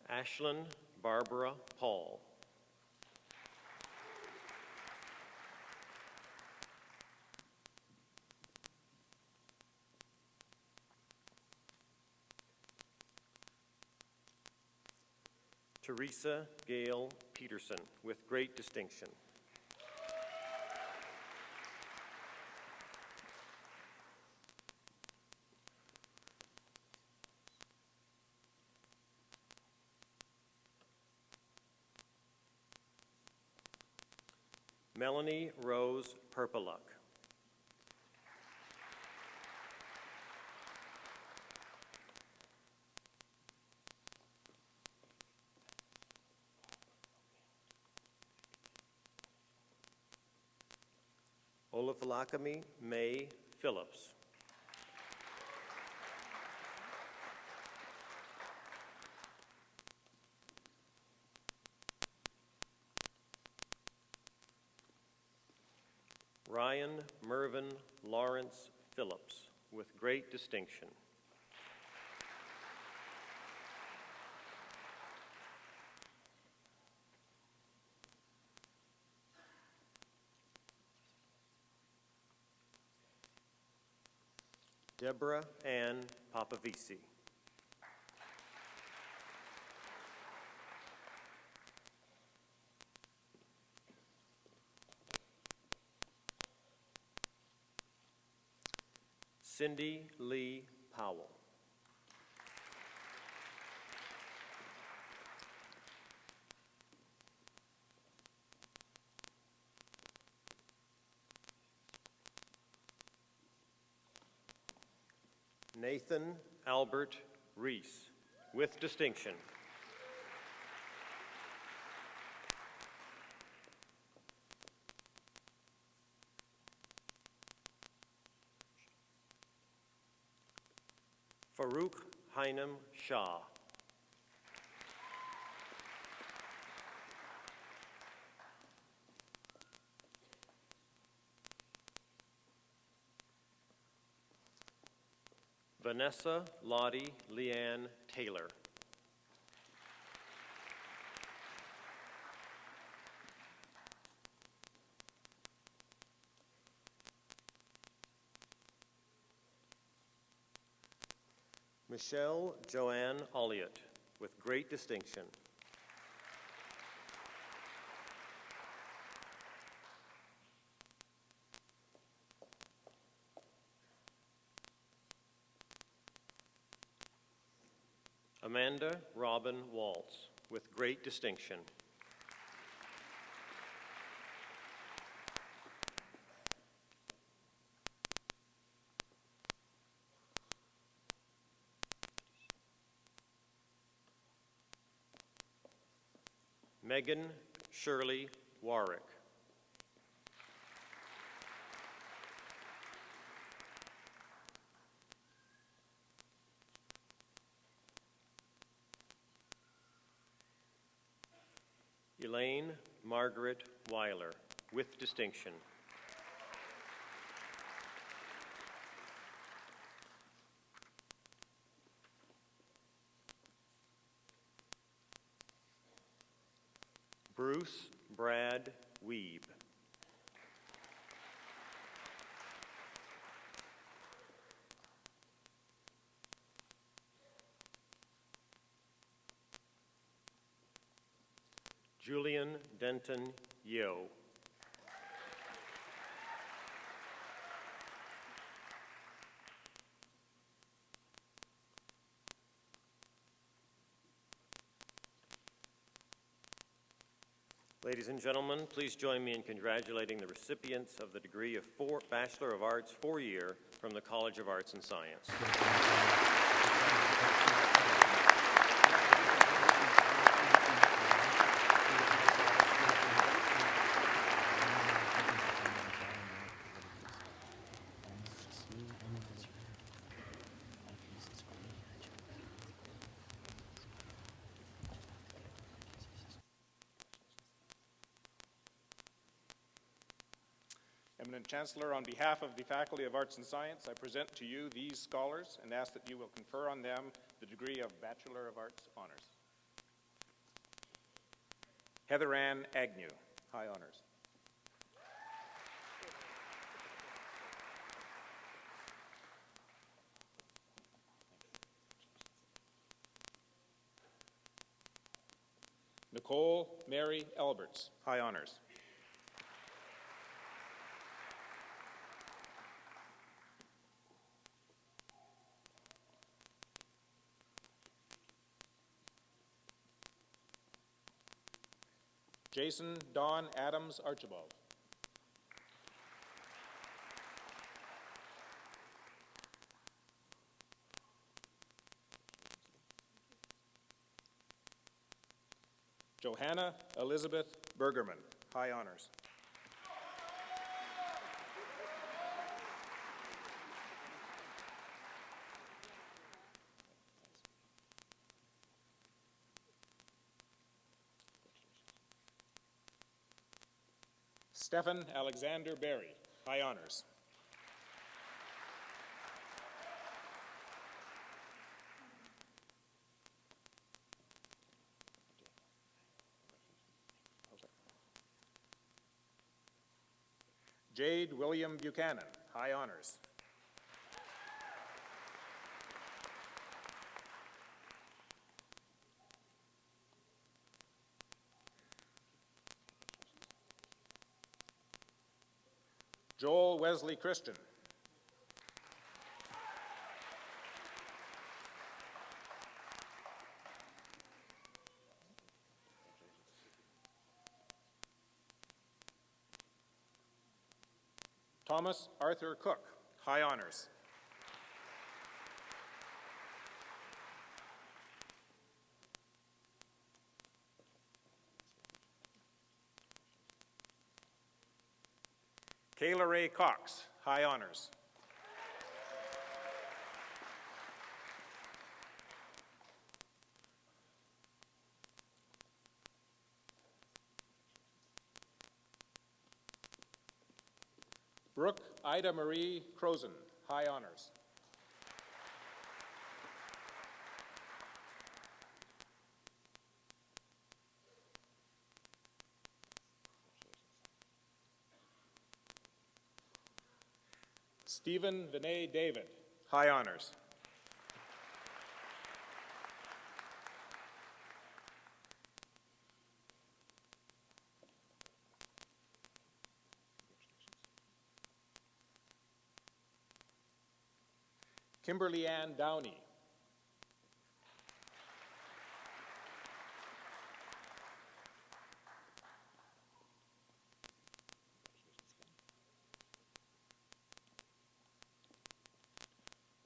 Ashlyn Barbara Paul. Teresa Gale Peterson, with great distinction. Melanie Rose Perpeluck. Olafalakami May Phillips. Ryan Mervyn Lawrence Phillips, with great distinction. Deborah Ann Papavisi. Cindy Lee Powell. Nathan Albert Reese, with distinction. Farouk Hainam Shah. Vanessa Lottie Leanne Taylor. Michelle Joanne Olliott, with great distinction. Amanda Robin Waltz, with great distinction. Megan Shirley Warwick. Elaine Margaret Weiler, with distinction. Bruce Brad Weeb. Julian Denton Yeo. Ladies and gentlemen, please join me in congratulating the recipients of the degree of Bachelor of Arts 4-year from the College of Arts and Science. Eminent Chancellor, on behalf of the Faculty of Arts and Science, I present to you these scholars and ask that you will confer on them the degree of Bachelor of Arts Honors. Heather Ann Agnew, High Honors. Nicole Mary Alberts, high honors. Jason Don Adams Archibald. Johanna Elizabeth Bergerman, high honors. Stephen Alexander Berry, high honors. Jade William Buchanan, high honors. Joel Wesley Christian. Thomas Arthur Cook, high honors. Kayla Ray Cox, high honors. Brooke Ida Marie Crozen, high honors. Stephen Vinay David, high honors. Kimberly Ann Downey.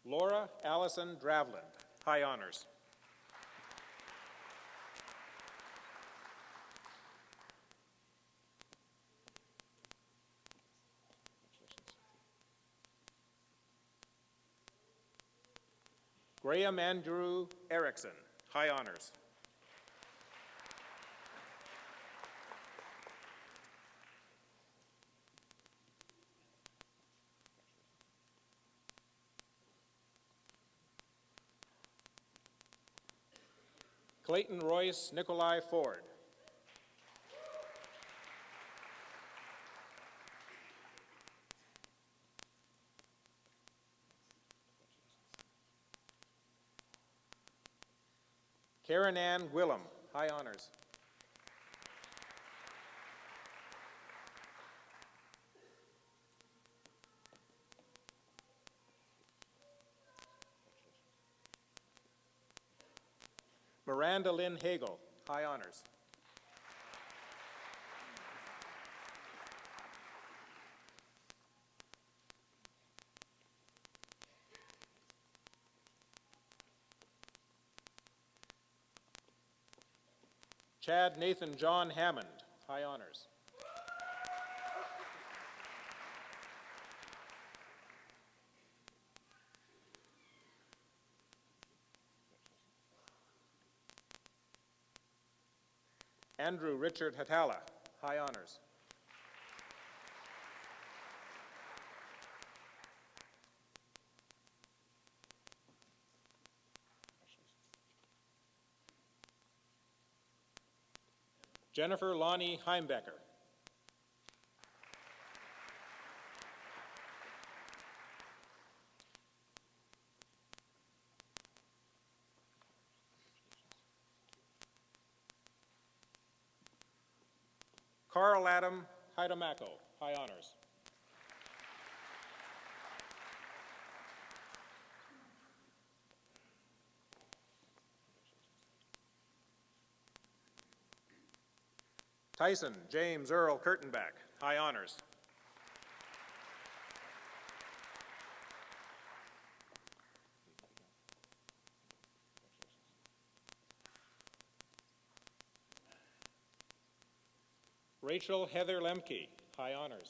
Laura Allison Dravland, high honors. Graham Andrew Erickson, high honors. Clayton Royce Nikolai Ford. Karen Ann Willem, high honors. Miranda Lynn Hagel, high honors. Chad Nathan John Hammond, high honors. Andrew Richard Hatala, high honors. Jennifer Lonnie Heimbecker. Carl Adam Haidamako, high honors. Tyson James Earl Kurtenbach, high honors. Rachel Heather Lemke, high honors.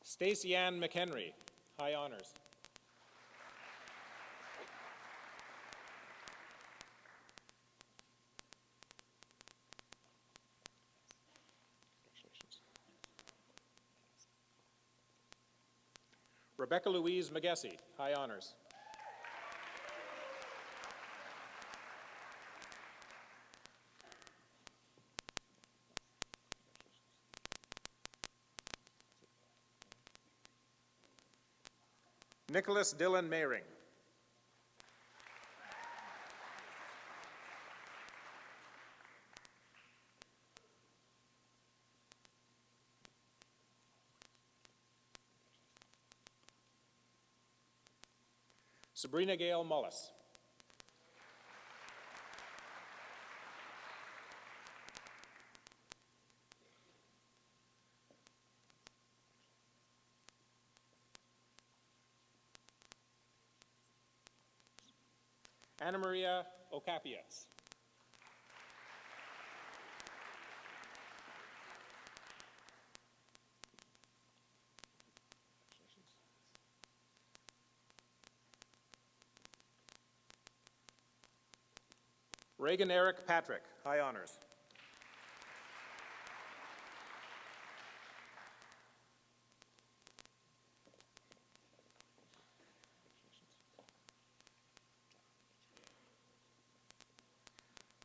Stacey Ann McHenry, high honors. Rebecca Louise McGessie, high honors. Nicholas Dillon Mayring. Sabrina Gale Mullis. Anna Maria Ocapias. Reagan Eric Patrick, high honors.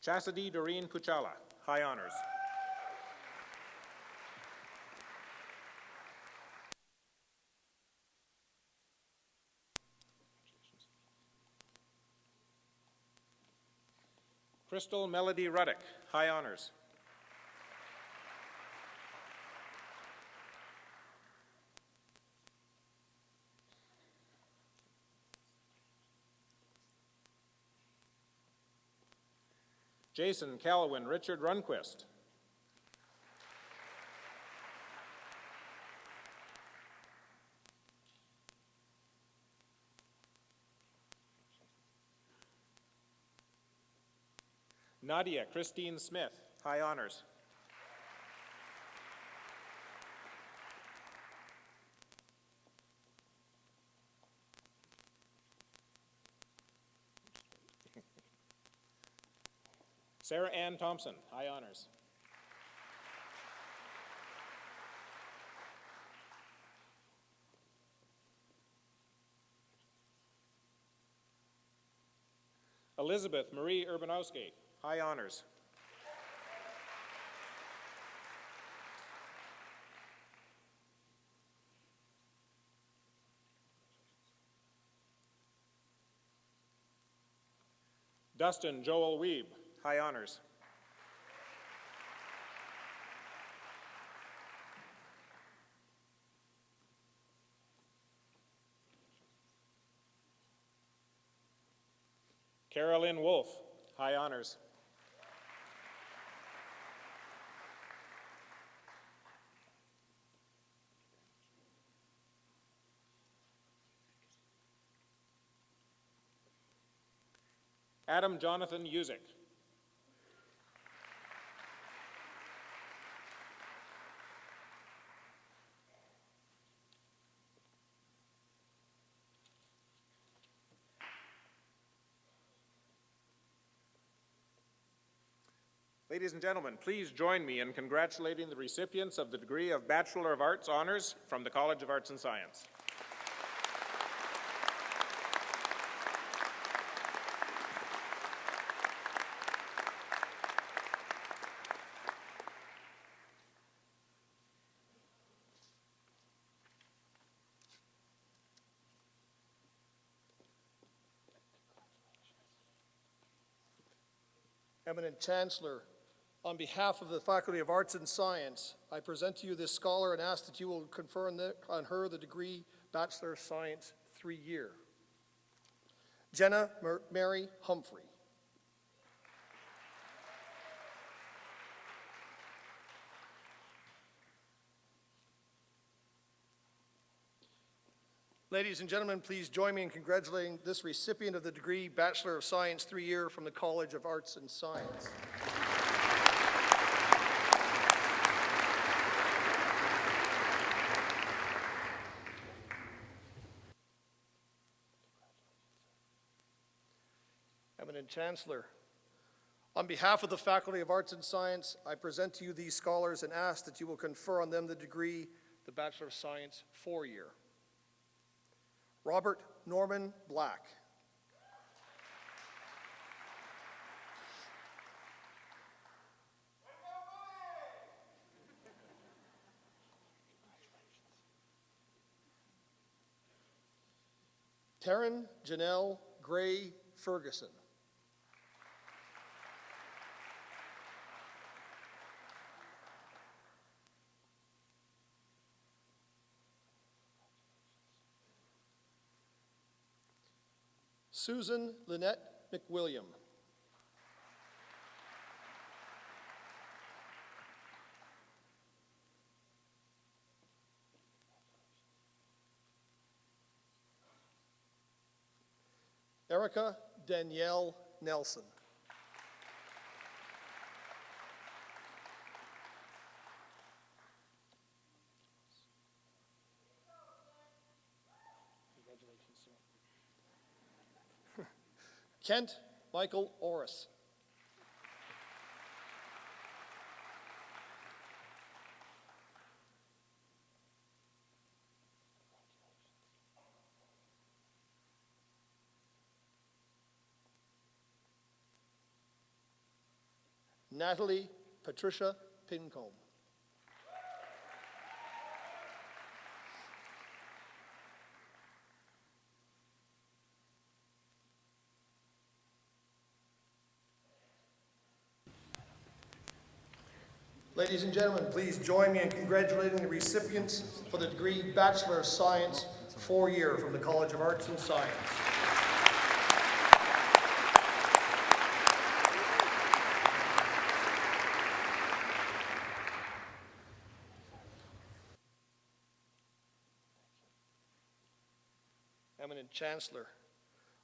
Chastity Doreen Kuchala, high honors. Crystal Melody Ruddick, high honors. Jason Calwin Richard Runquist. Nadia Christine Smith, high honors. Sarah Ann Thompson, high honors. Elizabeth Marie Urbanowski, high honors. Dustin Joel Weeb, high honors. Carolyn Wolf, high honors. Adam Jonathan Usick. Ladies and gentlemen, please join me in congratulating the recipients of the degree of Bachelor of Arts Honors from the College of Arts and Science. Eminent Chancellor, on behalf of the Faculty of Arts and Science, I present to you this scholar and ask that you will confer on her the degree Bachelor of Science 3-year. Jenna Mary Humphrey. Ladies and gentlemen, please join me in congratulating this recipient of the degree Bachelor of Science 3-year from the College of Arts and Science. Eminent Chancellor, on behalf of the Faculty of Arts and Science, I present to you these scholars and ask that you will confer on them the degree, the Bachelor of Science 4-year. Robert Norman Black. Taryn Janelle Gray Ferguson. Susan Lynette McWilliam. Erica Danielle Nelson. Kent Michael Orris. Natalie Patricia Pincombe. Ladies and gentlemen, please join me in congratulating the recipients for the degree Bachelor of Science 4-year from the College of Arts and Science. Eminent Chancellor,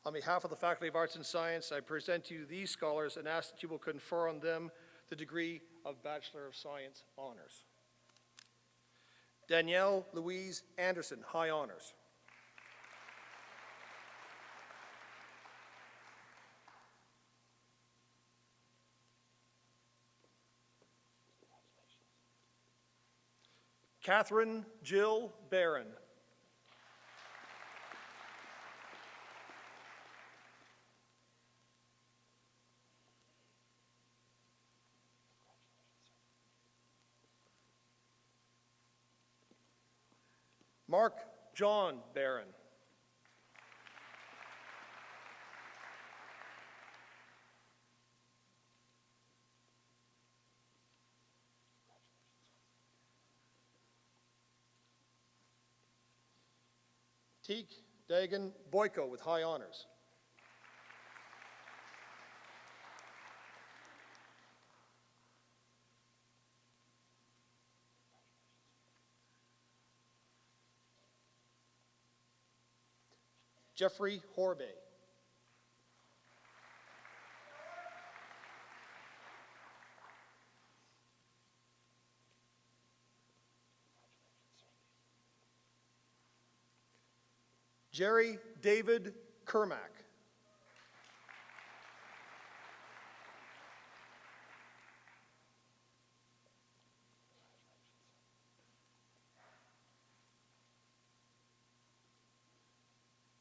on behalf of the Faculty of Arts and Science, I present to you these scholars and ask that you will confer on them the degree of Bachelor of Science Honors. Danielle Louise Anderson, High Honors. Catherine Jill Barron. Mark John Barron. Teek Dagan Boyko with High Honors. Jeffrey Horbay. Jerry David Kermack.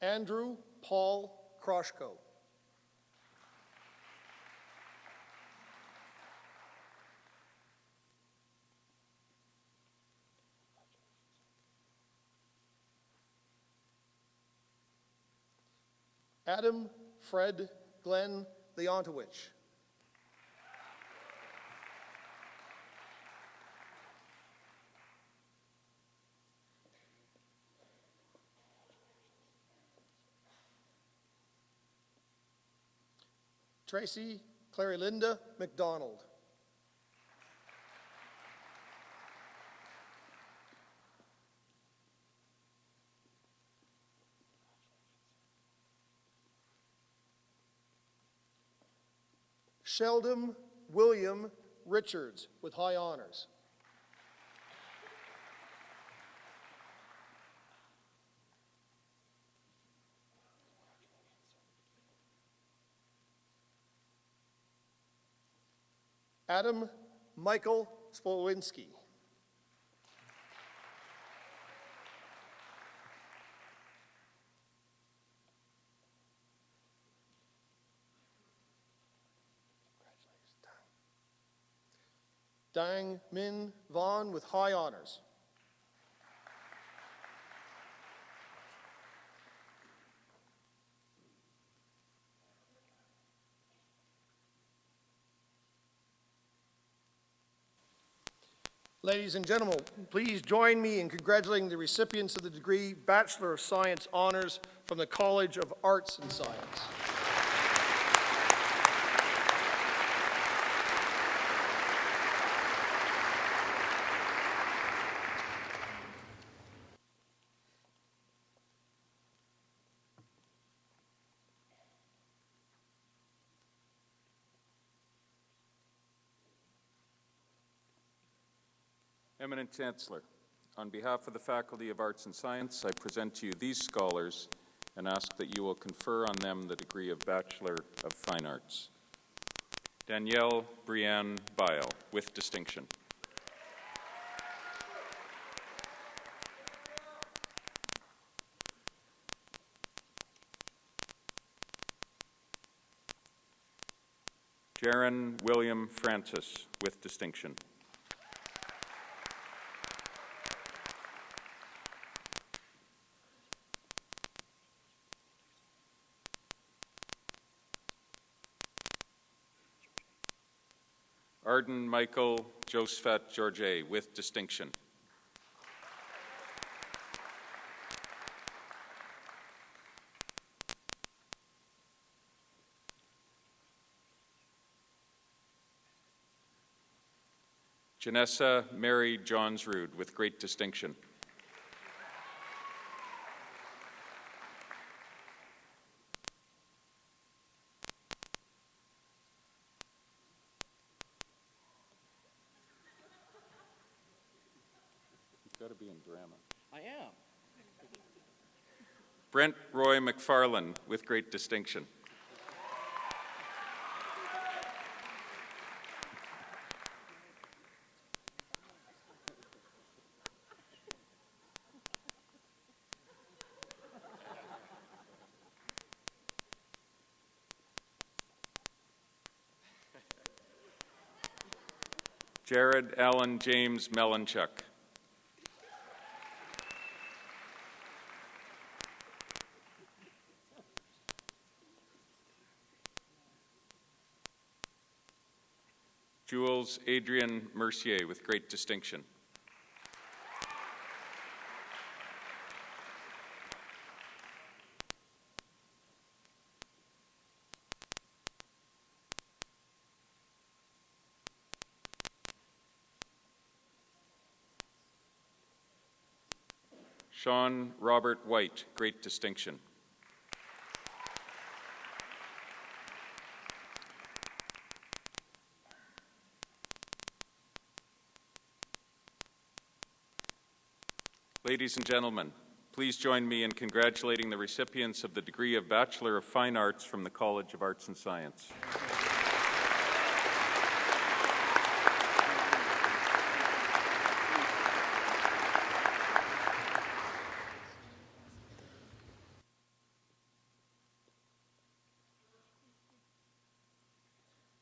Andrew Paul Kroshko. Adam Fred Glenn Leontowicz. Tracy Clarilinda McDonald. Sheldon William Richards with high honors. Adam Michael Spolwinski. Dang Min Vaughn with high honors. Ladies and gentlemen, please join me in congratulating the recipients of the degree Bachelor of Science honors from the College of Arts and Science. Eminent Chancellor, on behalf of the Faculty of Arts and Science, I present to you these scholars and ask that you will confer on them the degree of Bachelor of Fine Arts. Danielle Brianne Bile, with distinction. Jaron William Francis, with distinction. Arden Michael Josephat George, with distinction. Janessa Mary Johnsrud, with great distinction. Got to be in drama. I am. Brent Roy McFarlane, with great distinction. Jared Allen James Melanchuk. Jules Adrian Mercier, with great distinction. Sean Robert White, great distinction. Ladies and gentlemen, please join me in congratulating the recipients of the degree of Bachelor of Fine Arts from the College of Arts and Science.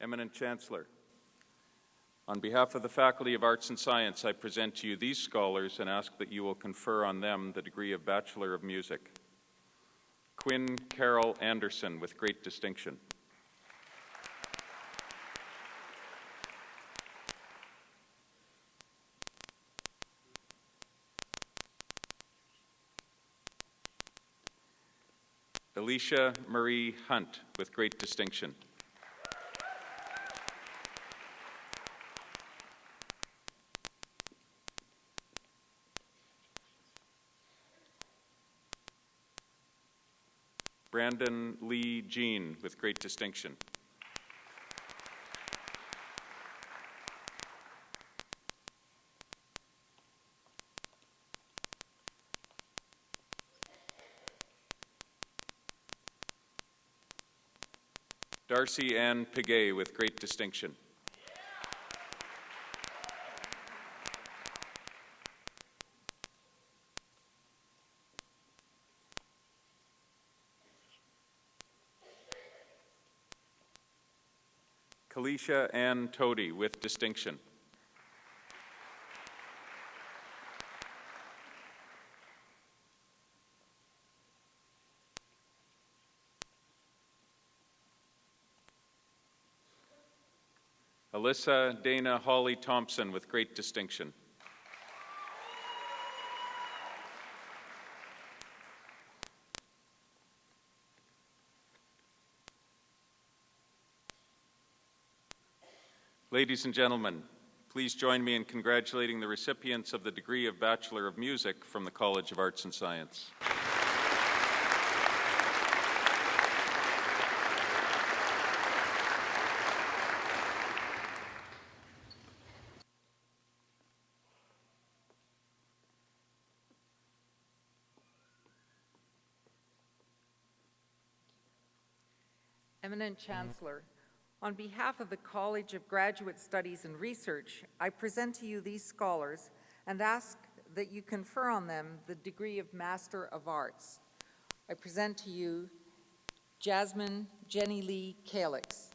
Eminent Chancellor, on behalf of the Faculty of Arts and Science, I present to you these scholars and ask that you will confer on them the degree of Bachelor of Music. Quinn Carol Anderson, with great distinction. Alicia Marie Hunt, with great distinction. Brandon Lee Jean with great distinction. Darcy Ann Piguet with great distinction. Kalisha Ann Tody with distinction. Alyssa Dana Hawley Thompson with great distinction. Ladies and gentlemen, please join me in congratulating the recipients of the degree of Bachelor of Music from the College of Arts and Science. Eminent Chancellor, on behalf of the College of Graduate Studies and Research, I present to you these scholars and ask that you confer on them the degree of Master of Arts. I present to you Jasmine Jenny Lee Calix.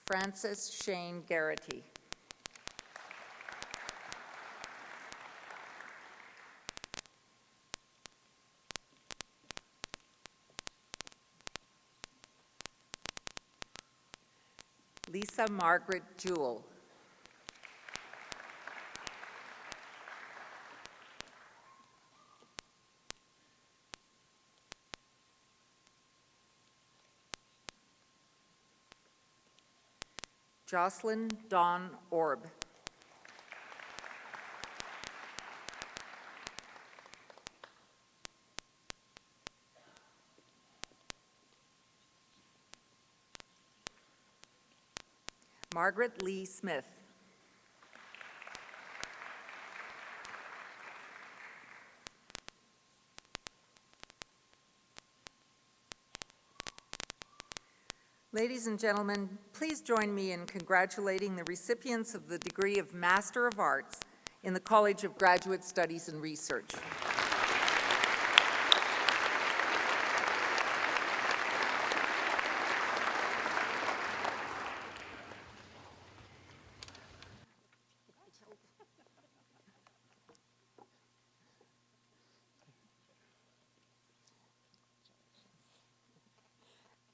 Francis Shane Garrity. Lisa Margaret Jewell. Jocelyn Dawn Orb. Margaret Lee Smith. Ladies and gentlemen, please join me in congratulating the recipients of the degree of Master of Arts in the College of Graduate Studies and Research.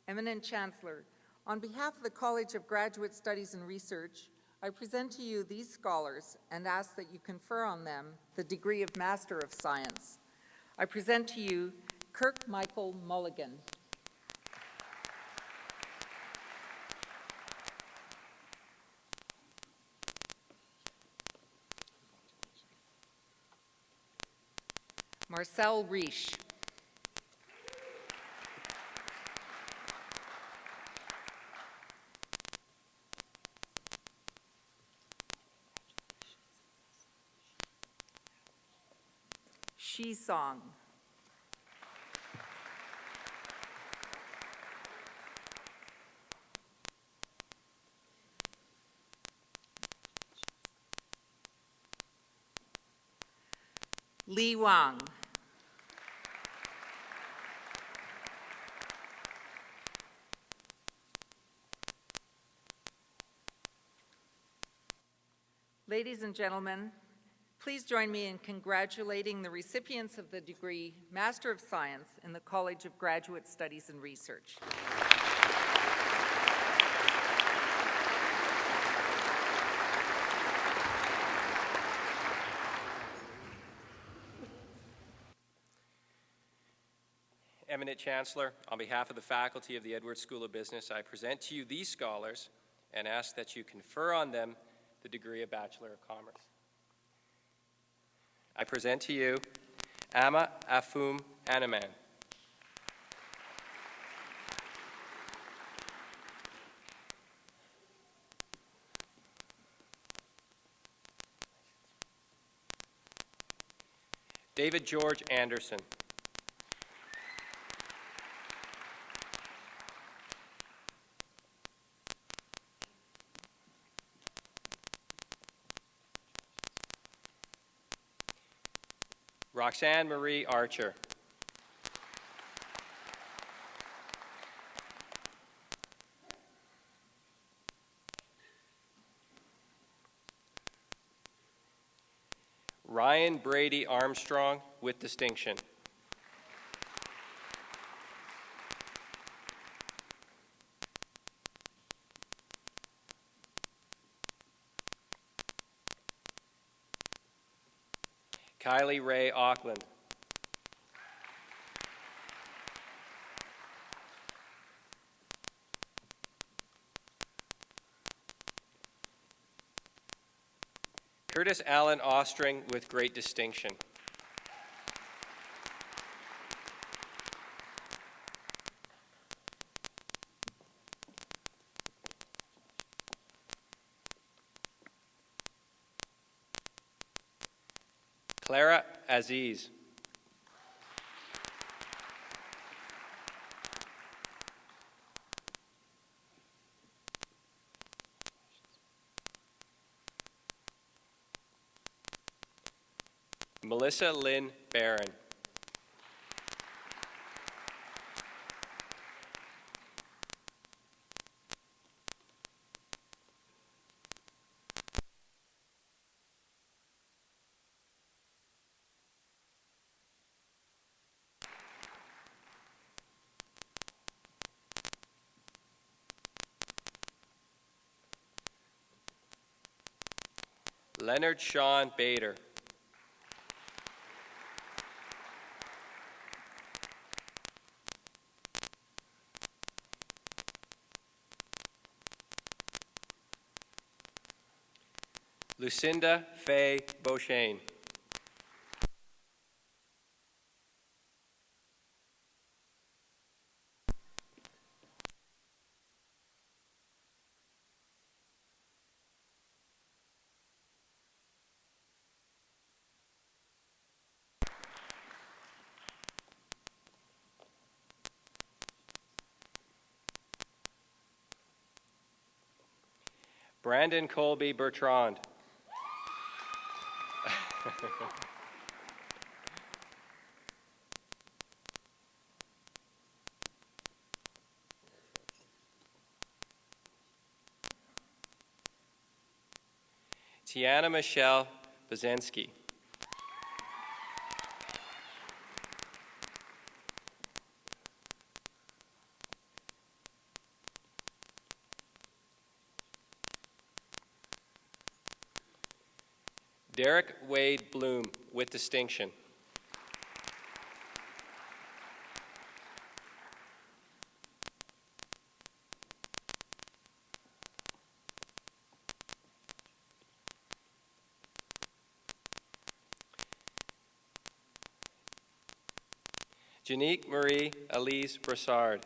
Eminent Chancellor, on behalf of the College of Graduate Studies and Research, I present to you these scholars and ask that you confer on them the degree of Master of Science. I present to you Kirk Michael Mulligan. Marcel Reisch. Shi Song. Li Wang. Ladies and gentlemen, please join me in congratulating the recipients of the degree Master of Science in the College of Graduate Studies and Research. Eminent Chancellor, on behalf of the faculty of the Edwards School of Business, I present to you these scholars and ask that you confer on them the degree of Bachelor of Commerce. I present to you Ama Afum Anaman. David George Anderson. Roxanne Marie Archer. Ryan Brady Armstrong with distinction. Kylie Ray Auckland. Curtis Allen Ostring with great distinction. Clara Aziz. Melissa Lynn Barron. Leonard Sean Bader. Lucinda Faye Beauchesne. Brandon Colby Bertrand. Tiana Michelle Bazensky. Derek Wade Bloom with distinction. Janique Marie Elise Brassard.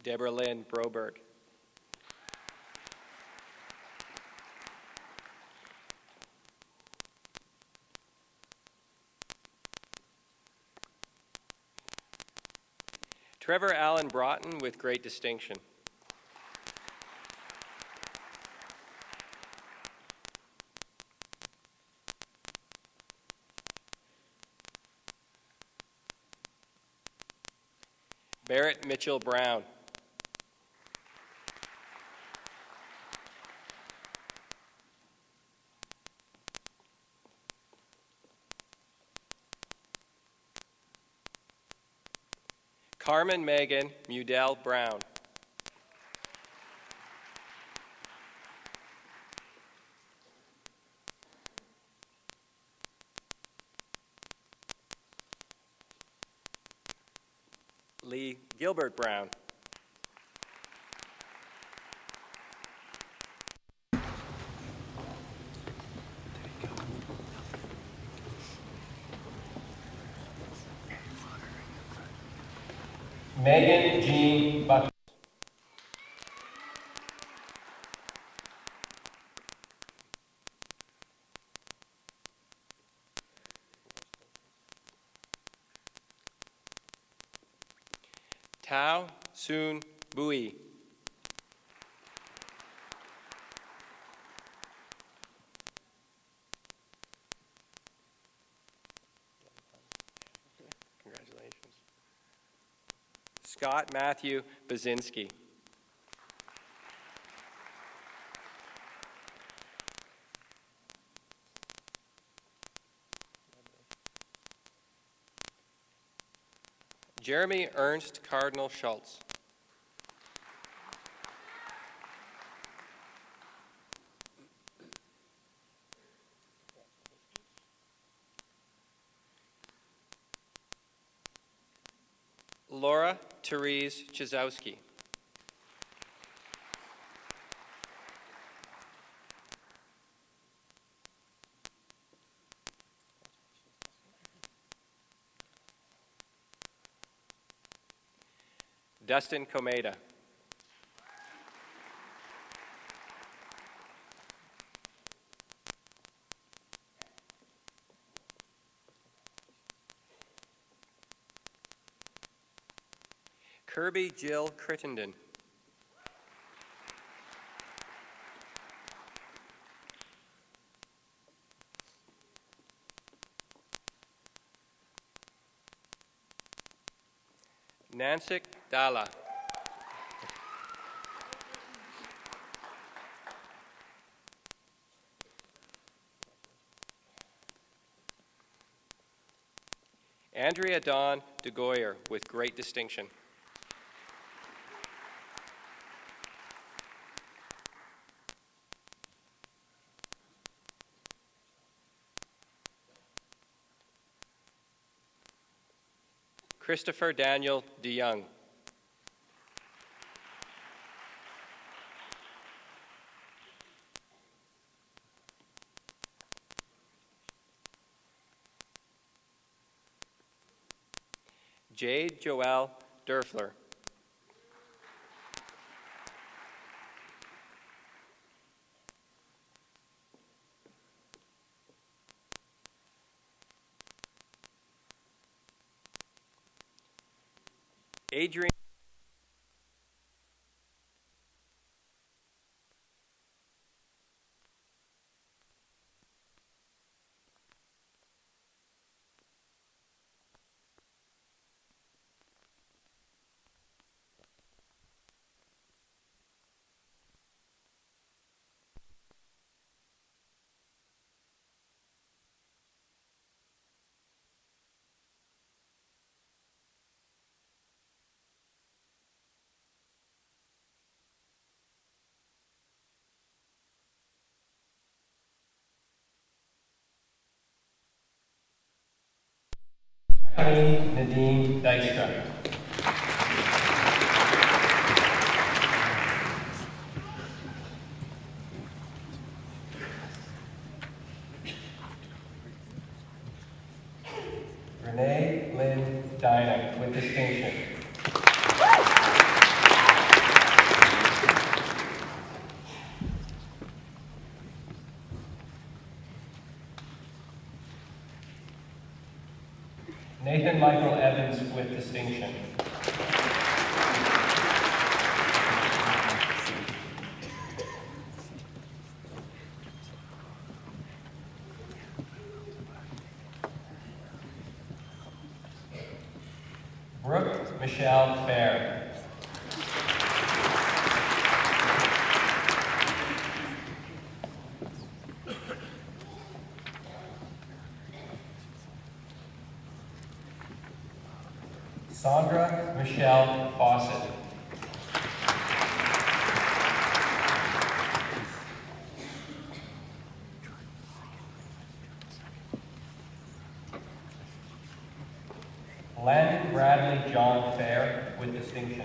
Deborah Lynn Broberg. Trevor Allen Broughton with great distinction. Barrett Mitchell Brown. Carmen Megan Mudell Brown. Lee Gilbert Brown. Megan Jean Buck. Tao Soon Bui. Congratulations. Scott Matthew Bazinski. Jeremy Ernst Cardinal Schultz. Laura Therese Chizowski. Dustin Comeda. Kirby Jill Crittenden. Nansik Dalla. Andrea Dawn DeGoyer with great distinction. Christopher Daniel DeYoung. Jade Joelle Derfler. Adrian Nadine Dykstra. Renee Lynn Dyna with distinction. Nathan Michael Evans with distinction. Brooke Michelle Fair. Sandra Michelle Fawcett. Landon Bradley John Fair with distinction.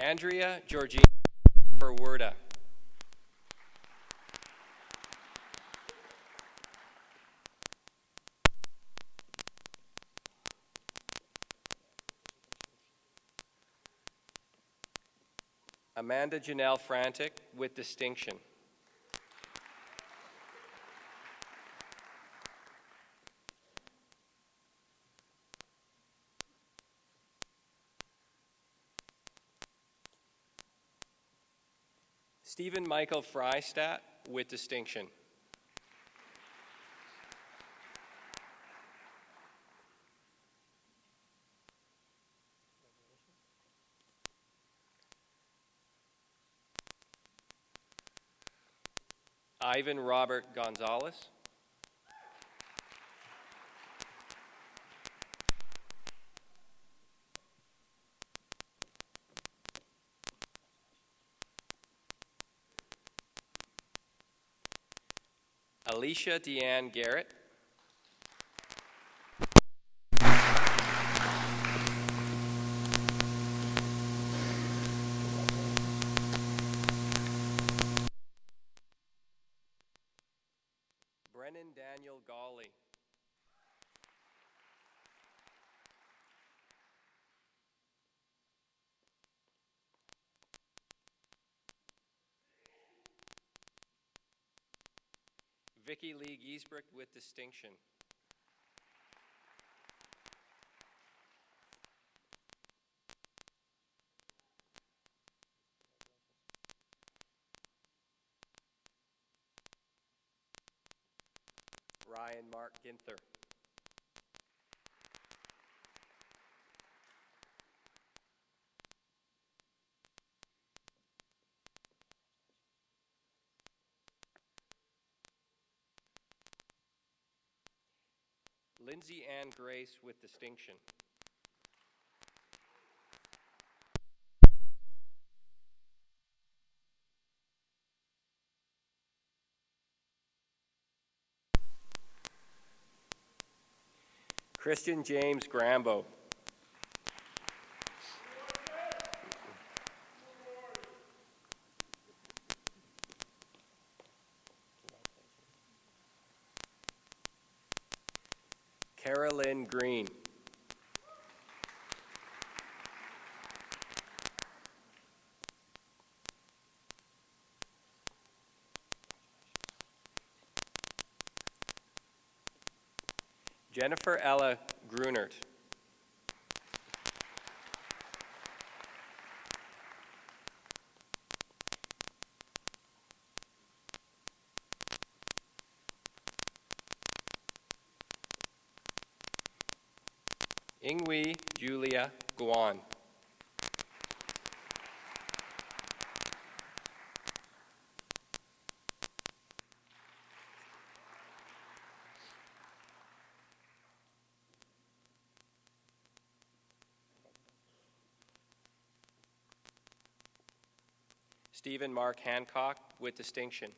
Andrea Georgina Perwerda. Amanda Janelle Frantic with distinction. Stephen Michael Freistadt with distinction. Ivan Robert Gonzalez. Alicia Deanne Garrett. Brennan Daniel Gawley. Vicky Lee Giesbrecht with distinction. Ryan Mark Ginther. Lindsay Ann Grace with distinction. Christian James Grambo. Carolyn Green. Jennifer Ella Grunert. Ingui Julia Guan. Stephen Mark Hancock with distinction.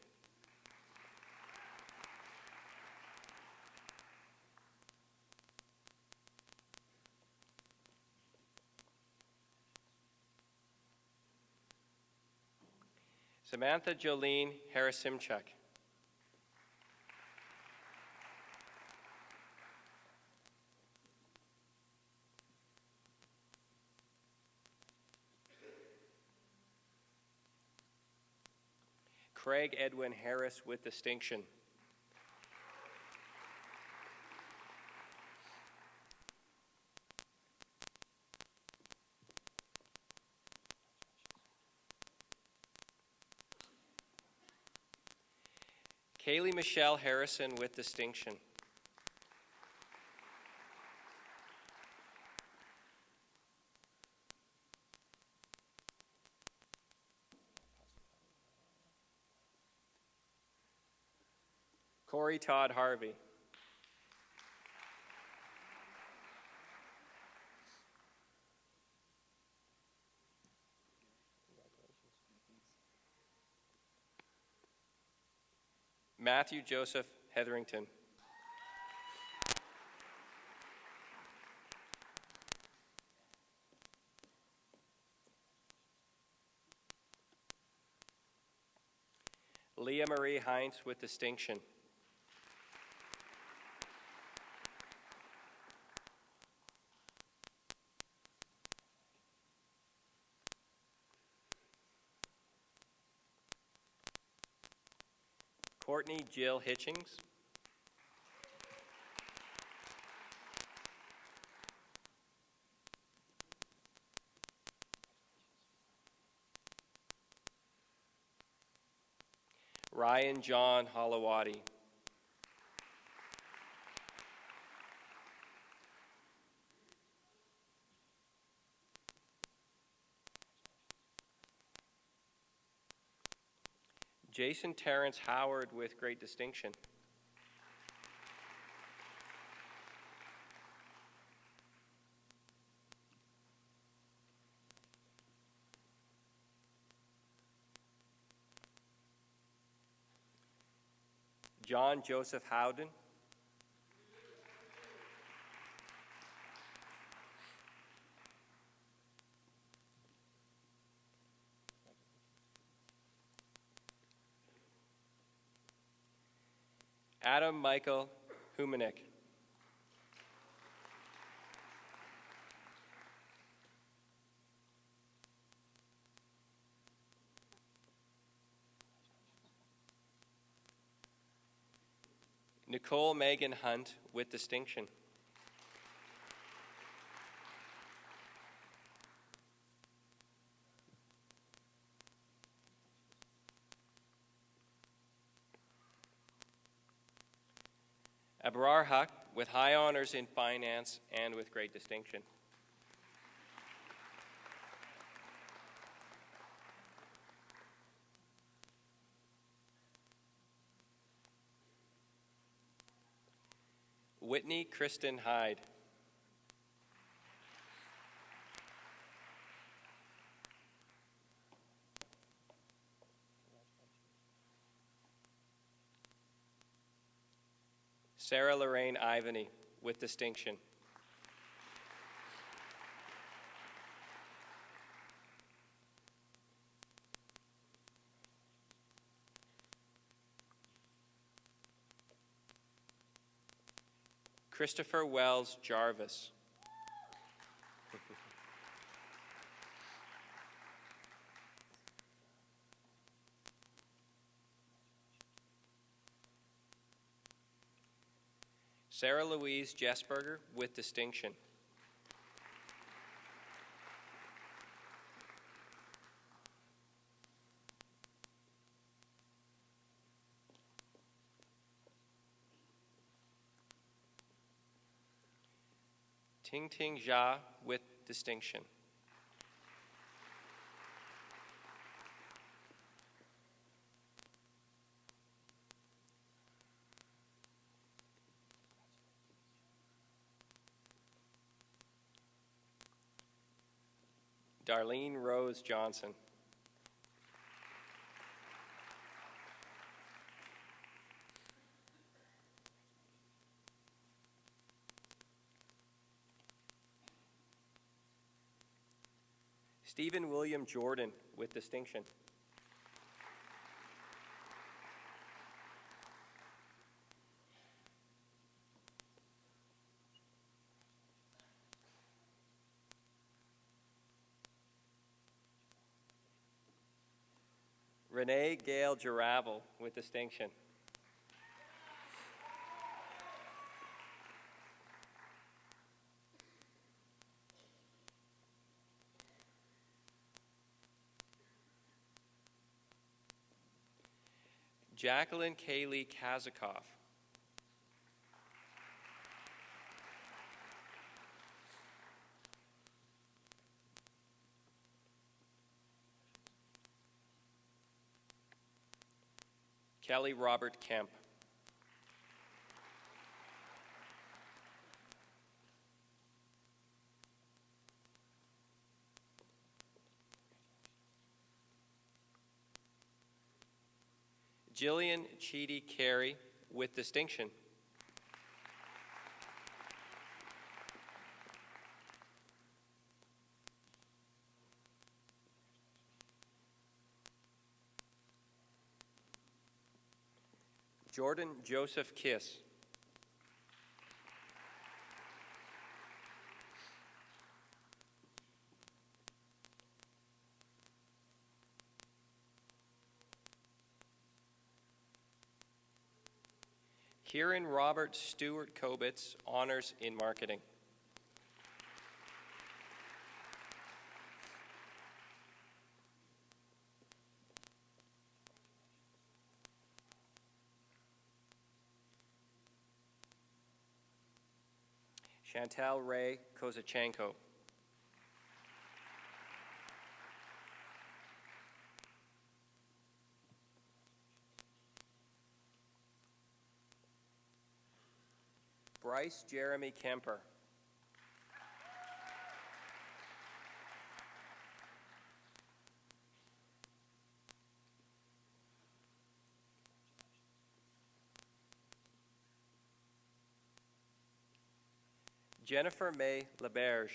Samantha Jolene Harasimchuk. Craig Edwin Harris with distinction. Kaylee Michelle Harrison with distinction. Corey Todd Harvey. Matthew Joseph Hetherington. Leah Marie Heinz with distinction. Courtney Jill Hitchings. Ryan John Holowati. Jason Terrence Howard with great distinction. John Joseph Howden. Adam Michael Humanik. Nicole Megan Hunt with distinction. Abrar Huck with high honors in finance and with great distinction. Whitney Kristen Hyde. Sarah Lorraine Ivany with distinction. Christopher Wells Jarvis. Sarah Louise Jesberger with distinction. Ting Ting Jia with distinction. Darlene Rose Johnson. Stephen William Jordan with distinction. Renee Gale Jaravel with distinction. Jacqueline Kaylee Kazikoff. Kelly Robert Kemp. Jillian Cheedy Carey with distinction. Jordan Joseph Kiss. Kieran Robert Stewart Kobitz, honors in marketing. Chantal Ray Kozachenko. Bryce Jeremy Kemper. Jennifer May Laberge.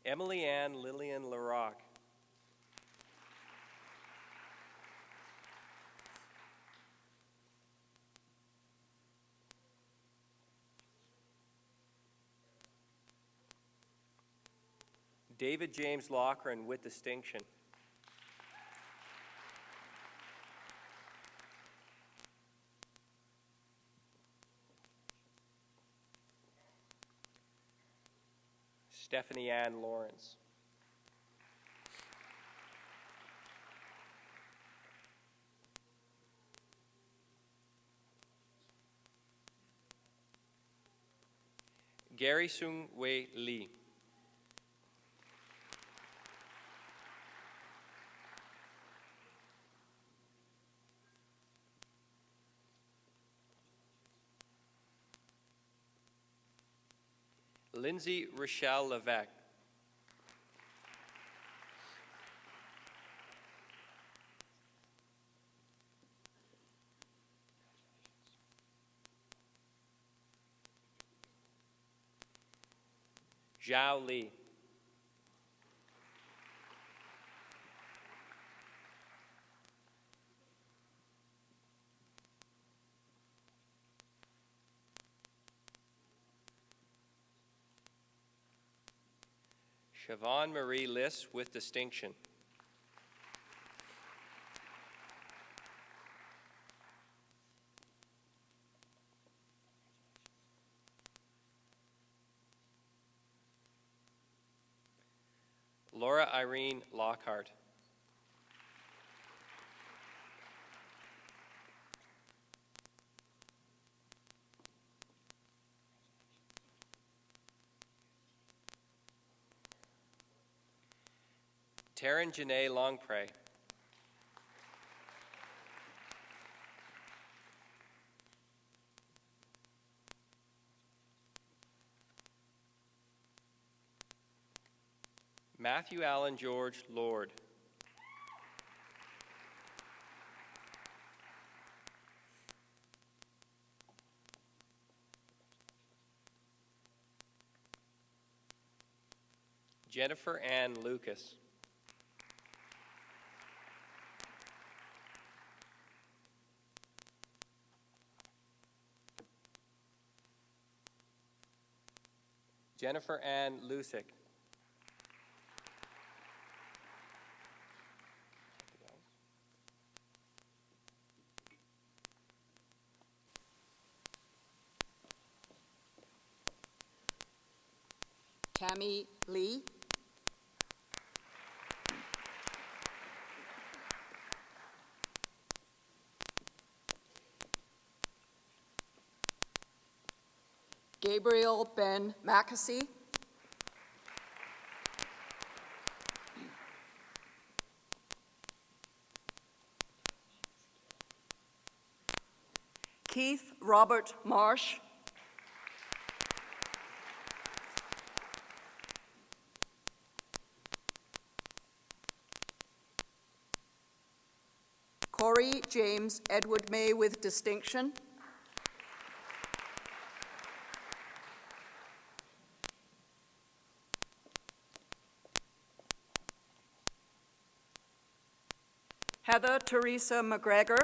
Emily Ann Lillian Larocque. David James Loughran with distinction. Stephanie Ann Lawrence. Gary Sung Wei Lee. Lindsay Rochelle Levesque. Zhao Li. Siobhan Marie Liss with distinction. Laura Irene Lockhart. Taryn Janae Longpre. Matthew Allen George Lord. Jennifer Ann Lucas. Jennifer Ann Lusick. Tammy Lee. Gabriel Ben Mackesy. Keith Robert Marsh. Corey James Edward May with distinction. Heather Teresa McGregor.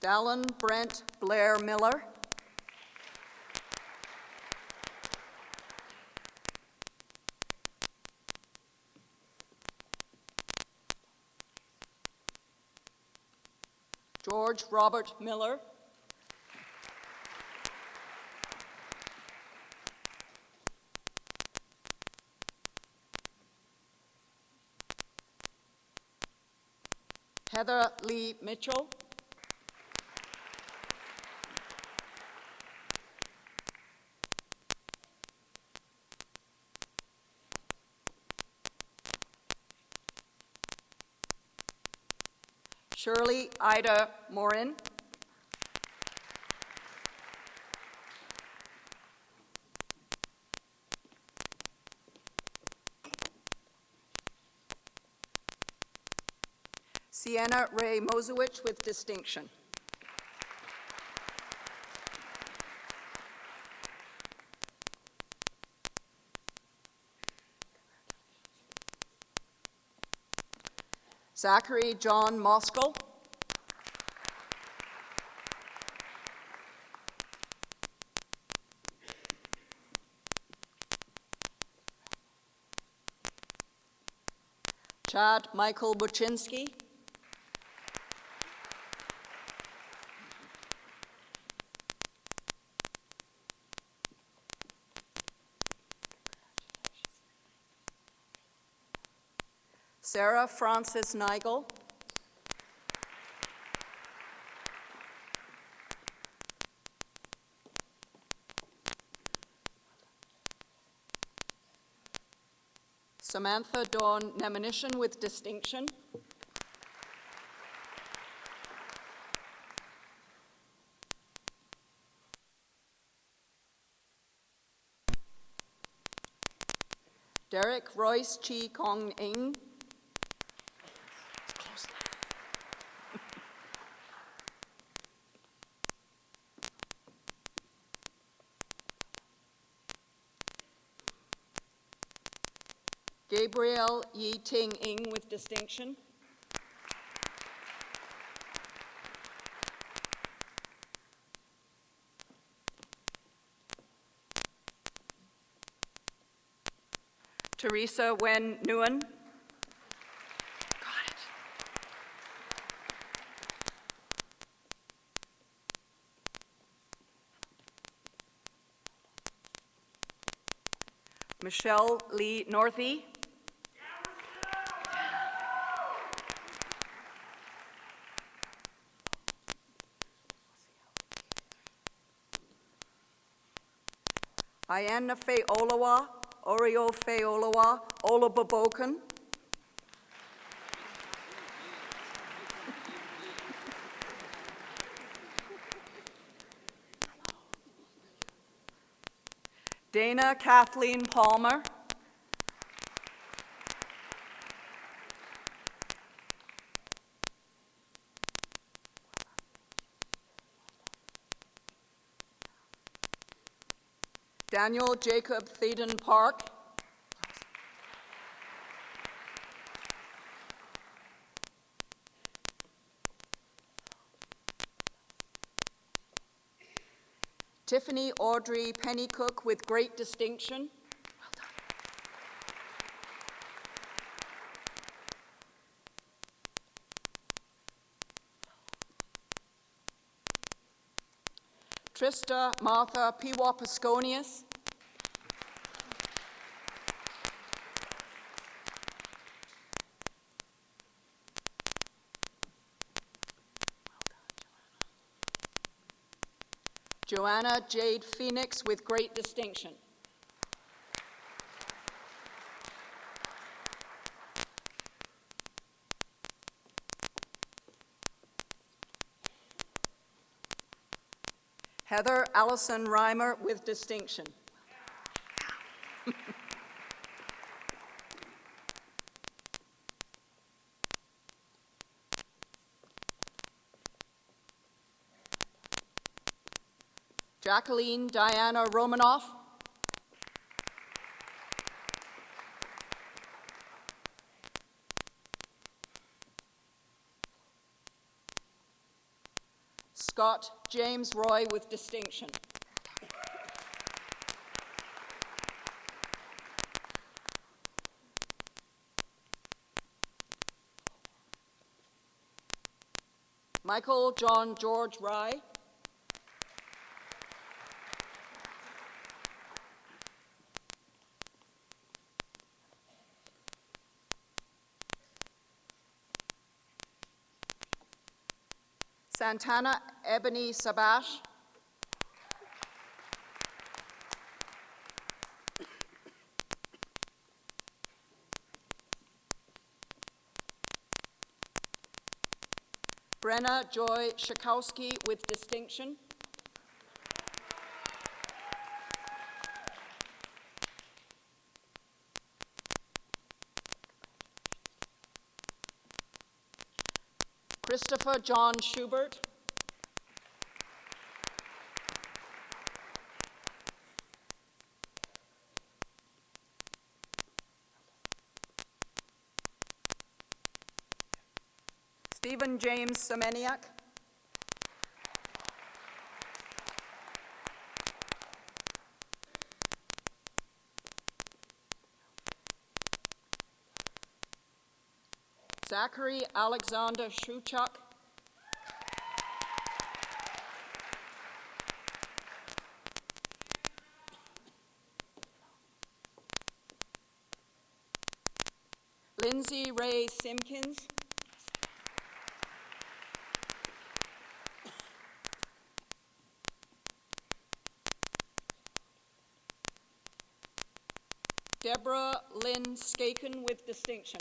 Dallin Brent Blair Miller. George Robert Miller. Heather Lee Mitchell. Shirley Ida Morin. Sienna Ray Mosewich with distinction. Zachary John Moskell. Chad Michael Buczynski. Sarah Frances Nigel. Samantha Dawn Nemenishin with distinction. Derek Royce Chi Kong Ing. Gabriel Yi Ting Ing with distinction. Teresa Wen Nguyen. Michelle Lee Northey. Iana Faye Olawa, Oreo Faye Olawa, Ola Boboken. Dana Kathleen Palmer. Daniel Jacob Theden Park. Tiffany Audrey Pennycook with great distinction. Well done. Trista Martha Piwa Pasconius. Joanna Jade Phoenix with great distinction. Heather Allison Reimer with distinction. Jacqueline Diana Romanoff. Scott James Roy with distinction. Michael John George Rye. Santana Ebony Sabash. Brenna Joy Shakowski with distinction. Christopher John Schubert. Stephen James Semeniak. Zachary Alexander Shuchuk. Lindsay Ray Simpkins. Deborah Lynn Skaken with distinction.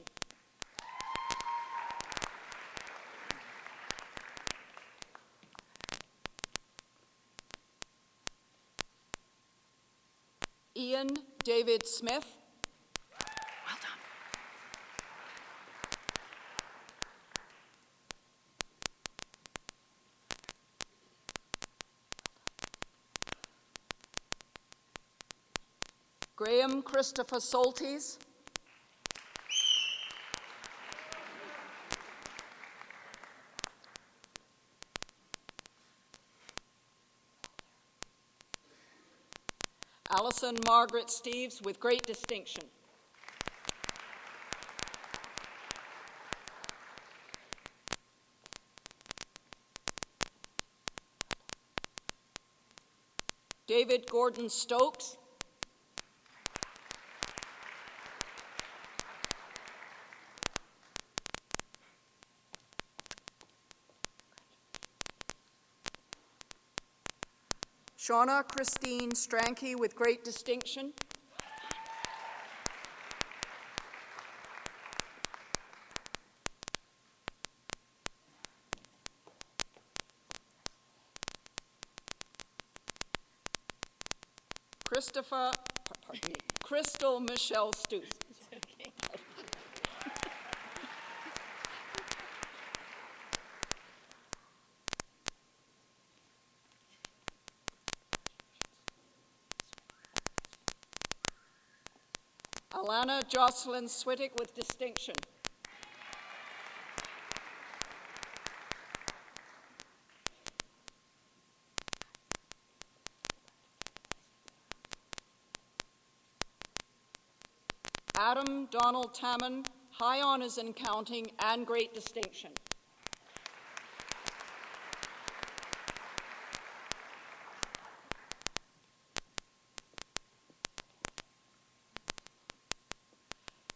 Ian David Smith. Well done. Graham Christopher Soltis. Allison Margaret Steves with great distinction. David Gordon Stokes. Shauna Christine Stranke with great distinction. Crystal Michelle Stuth. Alana Jocelyn Swittick with distinction. Adam Donald Tamman, high honors in counting and great distinction.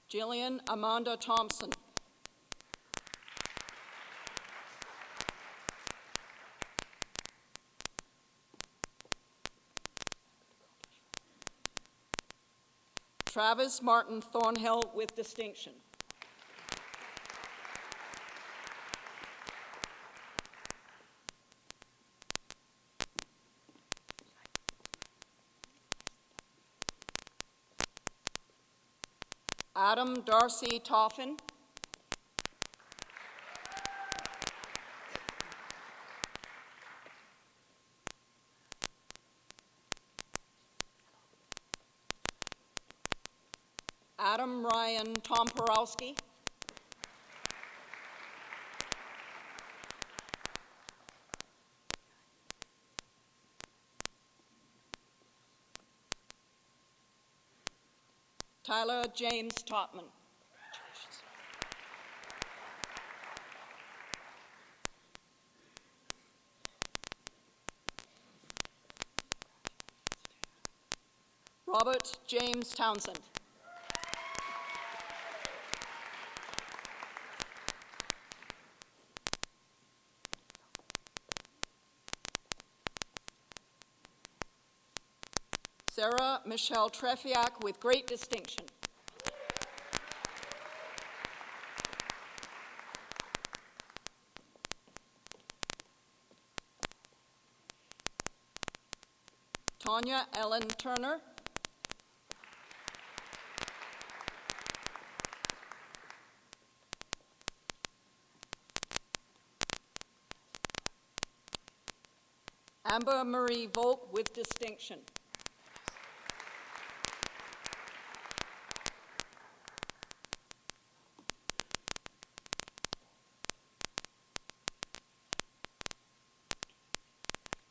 Jillian Amanda Thompson. Travis Martin Thornhill with distinction. Adam Darcy Toffin. Adam Ryan Tomporowski. Tyler James Totman. Robert James Townsend. Sarah Michelle Trefiak with great distinction. Tanya Ellen Turner. Amber Marie Volk with distinction.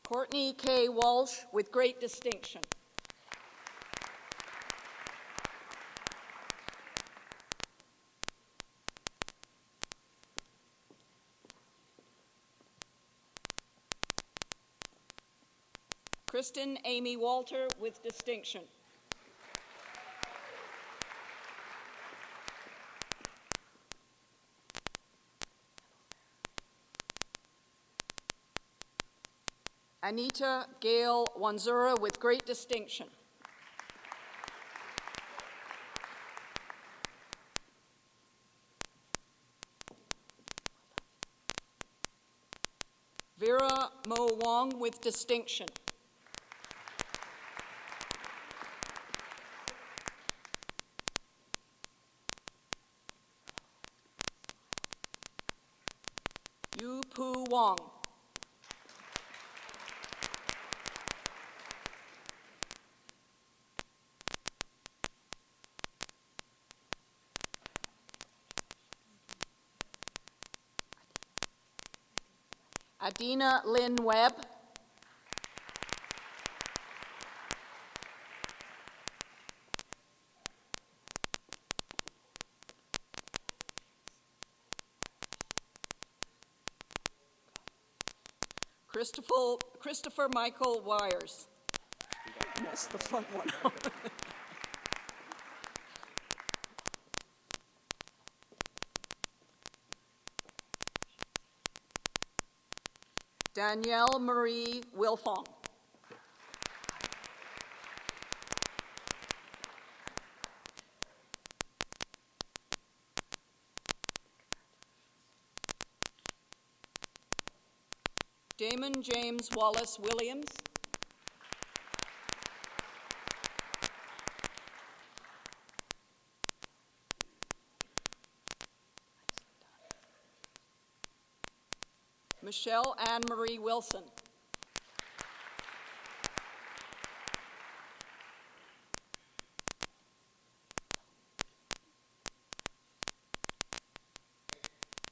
Courtney K. Walsh with great distinction. Kristen Amy Walter with distinction. Anita Gail Wanzura with great distinction. Vera Mo Wong with distinction. Yu Pu Wong. Adina Lynn Webb. Christopher Michael Wires. That's the front one. Danielle Marie Wilfong. Damon James Wallace Williams. Michelle Ann Marie Wilson.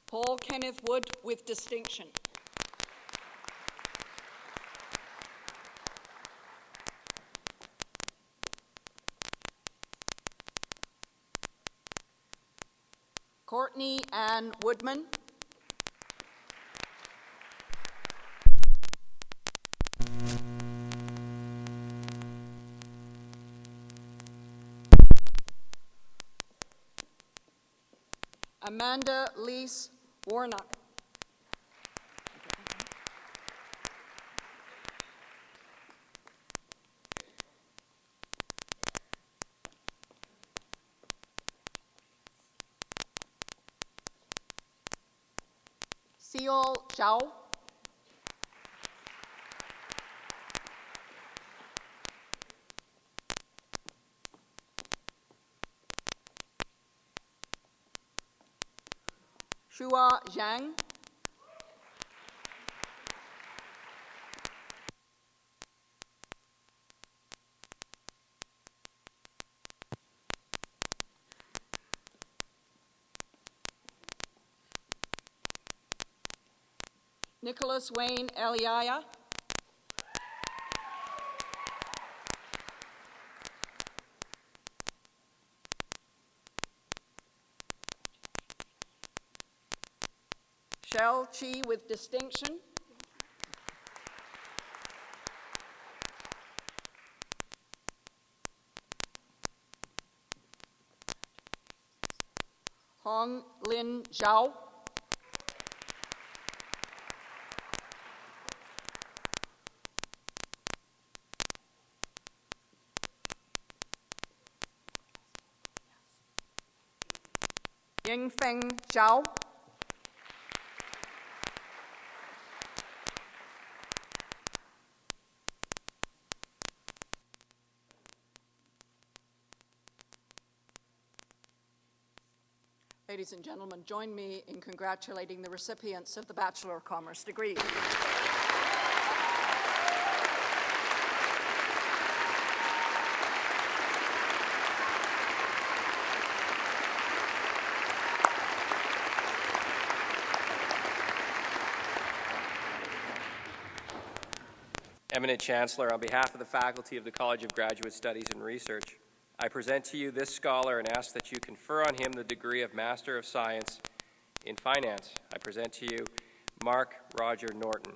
Paul Kenneth Wood with distinction. Courtney Ann Woodman. Amanda Lise Warnock. Seal Zhao. Shua Zhang. Nicholas Wayne Eliaya. Shell Chi with distinction. Hong Lin Zhao. Yingfeng Zhao. Ladies and gentlemen, join me in congratulating the recipients of the Bachelor of Commerce degree. Eminent Chancellor, on behalf of the faculty of the College of Graduate Studies and Research, I present to you this scholar and ask that you confer on him the degree of Master of Science in Finance. I present to you Mark Roger Norton.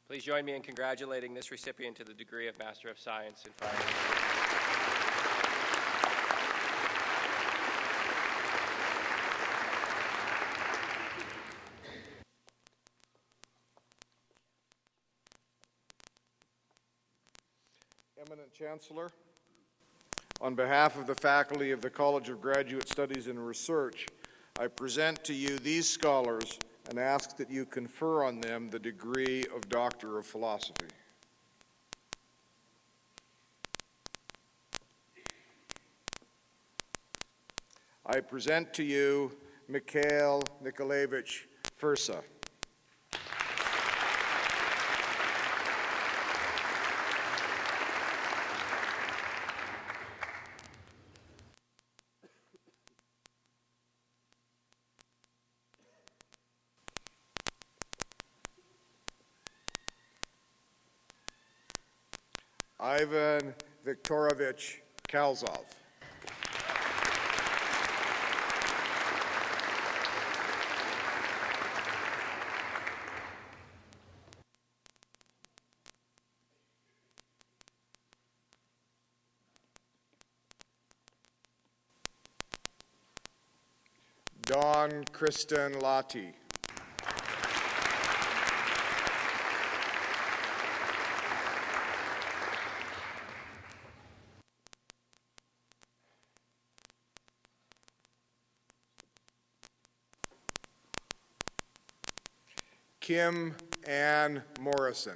Please join me in congratulating this recipient to the degree of Master of Science in Finance. Eminent Chancellor, on behalf of the faculty of the College of Graduate Studies and Research, I present to you these scholars and ask that you confer on them the degree of Doctor of Philosophy. I present to you Mikhail Nikolaevich Fursa. Ivan Viktorovich Kalzov. Dawn Kristen Lati. Kim Ann Morrison.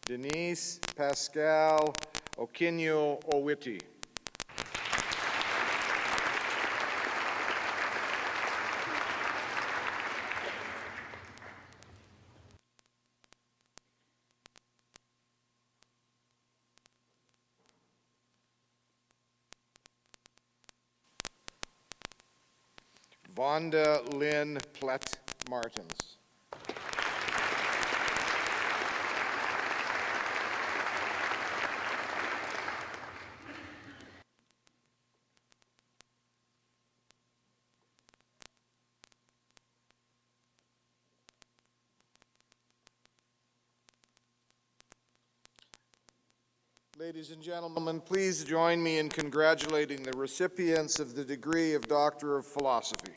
Denise Pascal Okinyo Owiti. Vonda Lynn Plett Martins. Ladies and gentlemen, please join me in congratulating the recipients of the degree of Doctor of Philosophy.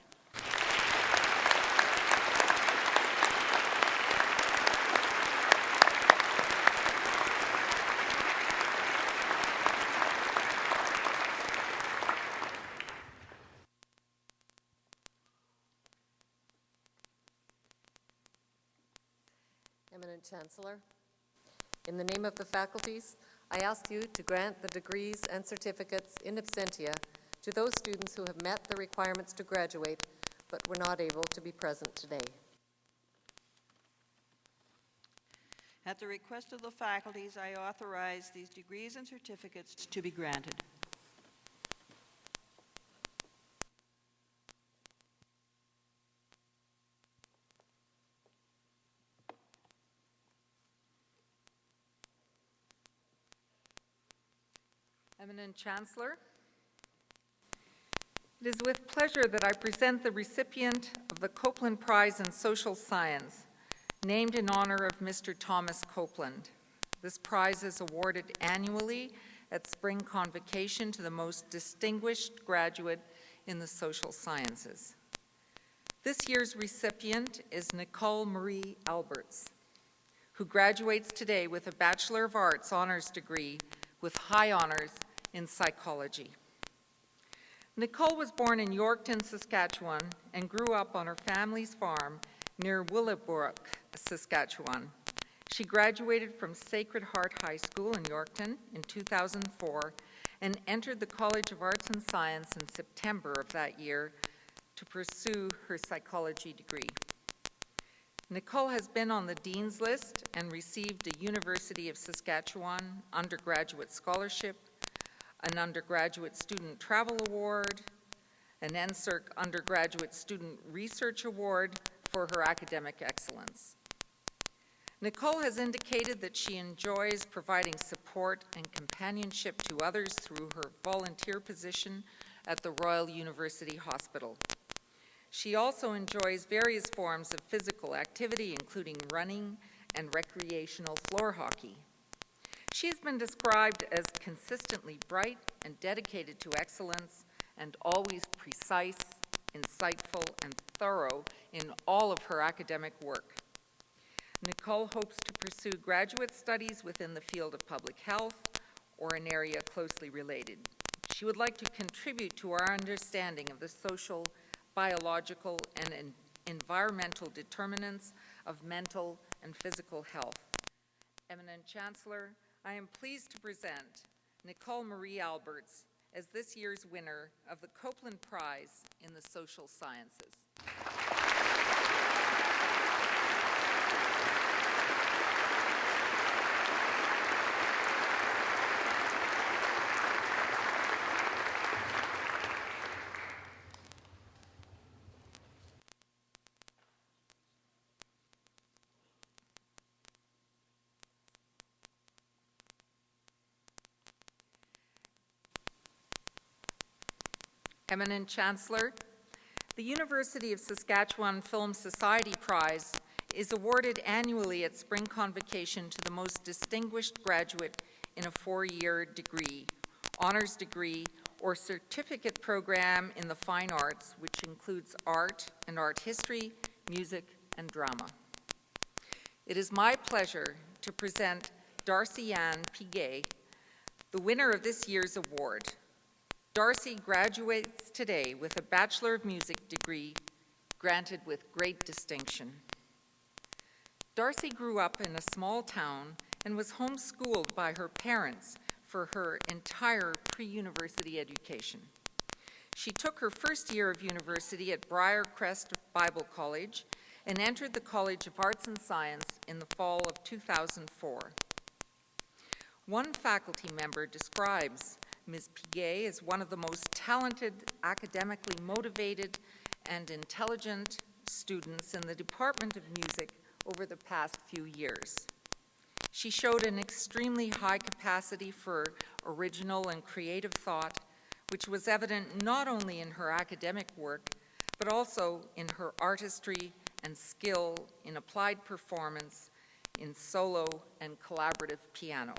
Eminent Chancellor, in the name of the faculties, I ask you to grant the degrees and certificates in absentia to those students who have met the requirements to graduate but were not able to be present today. At the request of the faculties, I authorize these degrees and certificates to be granted. Eminent Chancellor, it is with pleasure that I present the recipient of the Copeland Prize in Social Science, named in honor of Mr. Thomas Copeland. This prize is awarded annually at Spring Convocation to the most distinguished graduate in the social sciences. This year's recipient is Nicole Marie Alberts, who graduates today with a Bachelor of Arts honors degree with high honors in psychology. Nicole was born in Yorkton, Saskatchewan, and grew up on her family's farm near Willowbrook, Saskatchewan. She graduated from Sacred Heart High School in Yorkton in 2004 and entered the College of Arts and Science in September of that year to pursue her psychology degree. Nicole has been on the Dean's List and received a University of Saskatchewan undergraduate scholarship, an undergraduate student travel award, an NSERC undergraduate student research award for her academic excellence. Nicole has indicated that she enjoys providing support and companionship to others through her volunteer position at the Royal University Hospital. She also enjoys various forms of physical activity, including running and recreational floor hockey. She has been described as consistently bright and dedicated to excellence and always precise, insightful, and thorough in all of her academic work. Nicole hopes to pursue graduate studies within the field of public health or an area closely related. She would like to contribute to our understanding of the social, biological, and environmental determinants of mental and physical health. Eminent Chancellor, I am pleased to present Nicole Marie Alberts as this year's winner of the Copeland Prize in the Social Sciences. Eminent Chancellor, the University of Saskatchewan Film Society Prize is awarded annually at Spring Convocation to the most distinguished graduate in a four-year degree, honors degree, or certificate program in the fine arts, which includes art and art history, music, and drama. It is my pleasure to present Darcy Ann Piguet, the winner of this year's award. Darcy graduates today with a Bachelor of Music degree granted with great distinction. Darcy grew up in a small town and was homeschooled by her parents for her entire pre-university education. She took her first year of university at Briarcrest Bible College and entered the College of Arts and Science in the fall of 2004. One faculty member describes Ms. Piguet is one of the most talented, academically motivated, and intelligent students in the Department of Music over the past few years. She showed an extremely high capacity for original and creative thought, which was evident not only in her academic work, but also in her artistry and skill in applied performance in solo and collaborative piano.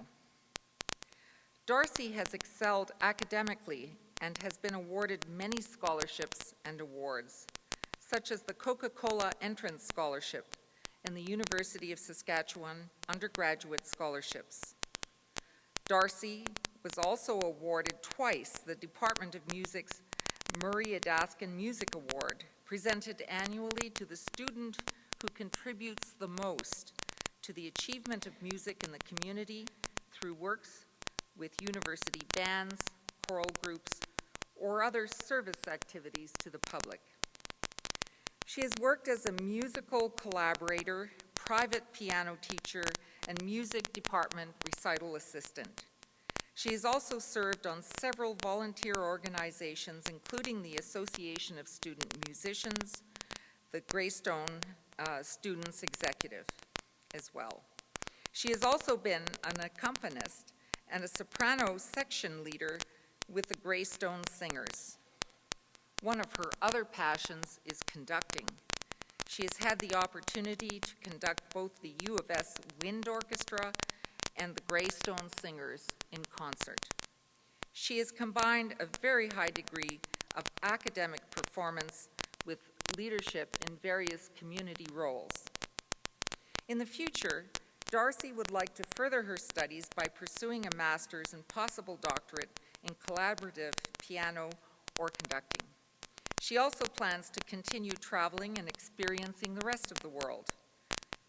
Darcy has excelled academically and has been awarded many scholarships and awards, such as the Coca-Cola Entrance Scholarship and the University of Saskatchewan Undergraduate Scholarships. Darcy was also awarded twice the Department of Music's Murray Adaskin Music Award, presented annually to the student who contributes the most to the achievement of music in the community through works with university bands, choral groups, or other service activities to the public. She has worked as a musical collaborator, private piano teacher, and music department recital assistant. She has also served on several volunteer organizations, including the Association of Student Musicians, the Greystone Students Executive as well. She has also been an accompanist and a soprano section leader with the Greystone Singers. One of her other passions is conducting. She has had the opportunity to conduct both the U of S Wind Orchestra and the Greystone Singers in concert. She has combined a very high degree of academic performance with leadership in various community roles. In the future, Darcy would like to further her studies by pursuing a master's and possible doctorate in collaborative piano or conducting. She also plans to continue traveling and experiencing the rest of the world.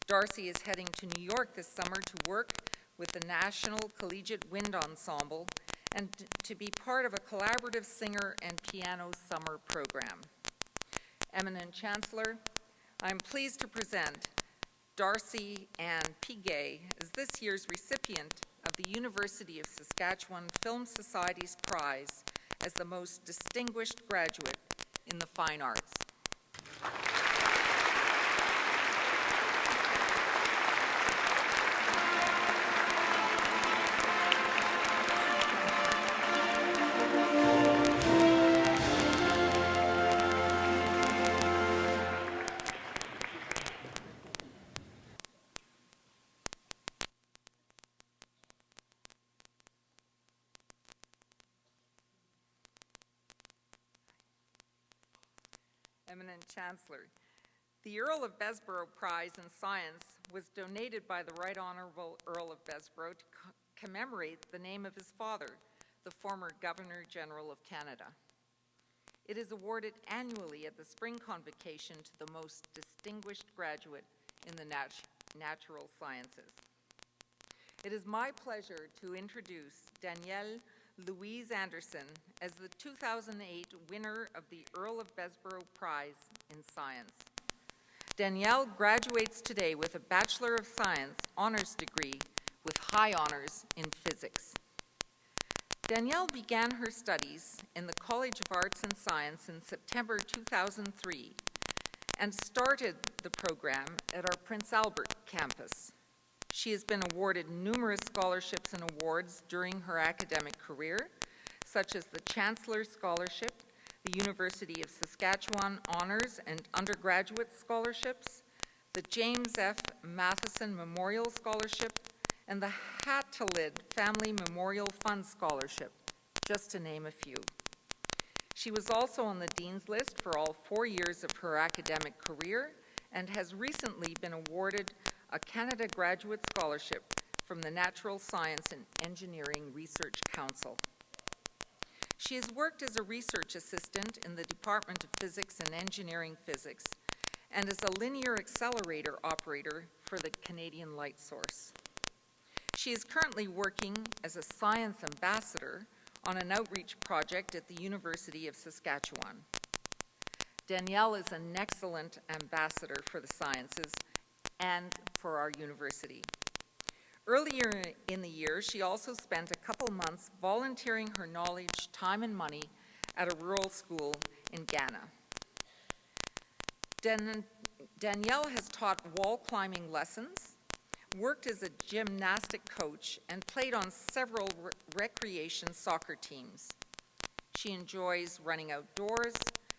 Darcy is heading to New York this summer to work with the National Collegiate Wind Ensemble and to be part of a collaborative singer and piano summer program. Eminent Chancellor, I'm pleased to present Darcy Ann Piguet as this year's recipient of the University of Saskatchewan Film Society's prize as the most distinguished graduate in the fine arts. Eminent Chancellor, the Earl of Bessborough Prize in Science was donated by the Right Honourable Earl of Bessborough to commemorate the name of his father, the former Governor-General of Canada. It is awarded annually at the Spring Convocation to the most distinguished graduate in the natural sciences. It is my pleasure to introduce Danielle Louise Anderson as the 2008 winner of the Earl of Bessborough Prize in Science. Danielle graduates today with a Bachelor of Science honors degree with high honors in physics. Danielle began her studies in the College of Arts and Science in September 2003 and started the program at our Prince Albert campus. She has been awarded numerous scholarships and awards during her academic career, such as the Chancellor's Scholarship, the University of Saskatchewan Honors and Undergraduate Scholarships, the James F. Matheson Memorial Scholarship, and the Hatalid Family Memorial Fund Scholarship, just to name a few. She was also on the Dean's List for all 4 years of her academic career and has recently been awarded a Canada Graduate Scholarship from the Natural Science and Engineering Research Council. She has worked as a research assistant in the Department of Physics and Engineering Physics and as a linear accelerator operator for the Canadian Light Source. She is currently working as a science ambassador on an outreach project at the University of Saskatchewan. Danielle is an excellent ambassador for the sciences and for our university. Earlier in the year, she also spent a couple months volunteering her knowledge, time, and money at a rural school in Ghana. Danielle has taught wall climbing lessons, worked as a gymnastic coach, and played on several recreation soccer teams. She enjoys running outdoors,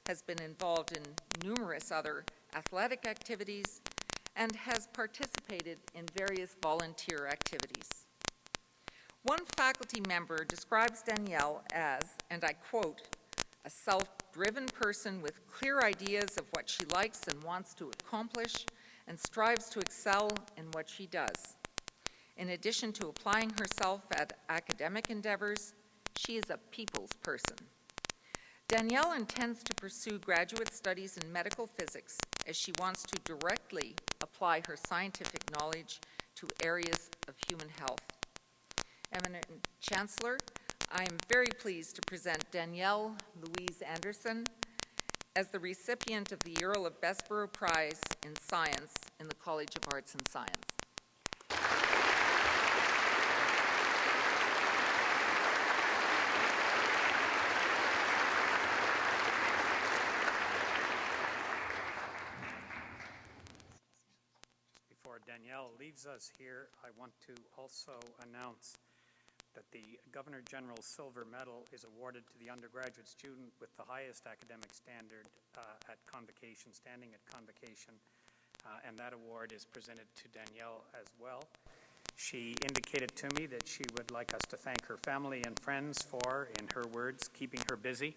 has been involved in numerous other athletic activities, and has participated in various volunteer activities. One faculty member describes Danielle as, and I quote, a self-driven person with clear ideas of what she likes and wants to accomplish and strives to excel in what she does. In addition to applying herself at academic endeavors, she is a people's person. Danielle intends to pursue graduate studies in medical physics as she wants to directly apply her scientific knowledge to areas of human health. Eminent Chancellor, I am very pleased to present Danielle Louise Anderson as the recipient of the Earl of Bessborough Prize in Science in the College of Arts and Science. Before Danielle leaves us here, I want to also announce that the Governor General's Silver Medal is awarded to the undergraduate student with the highest academic standard at Convocation, standing at Convocation, and that award is presented to Danielle as well. She indicated to me that she would like us to thank her family and friends for, in her words, keeping her busy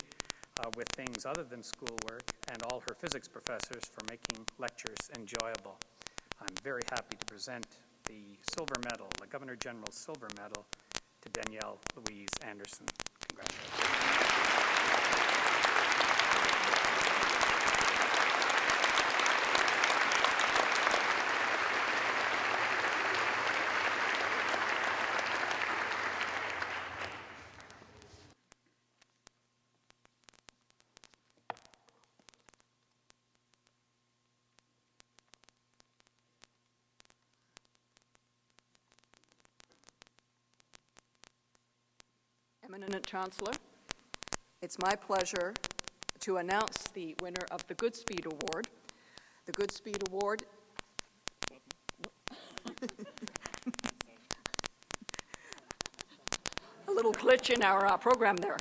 with things other than schoolwork, and all her physics professors for making lectures enjoyable. I'm very happy to present the Silver Medal, the Governor General's Silver Medal, to Danielle Louise Anderson. Congratulations. Eminent Chancellor, it's my pleasure to announce the winner of the Goodspeed Award. The Goodspeed Award a little glitch in our program there.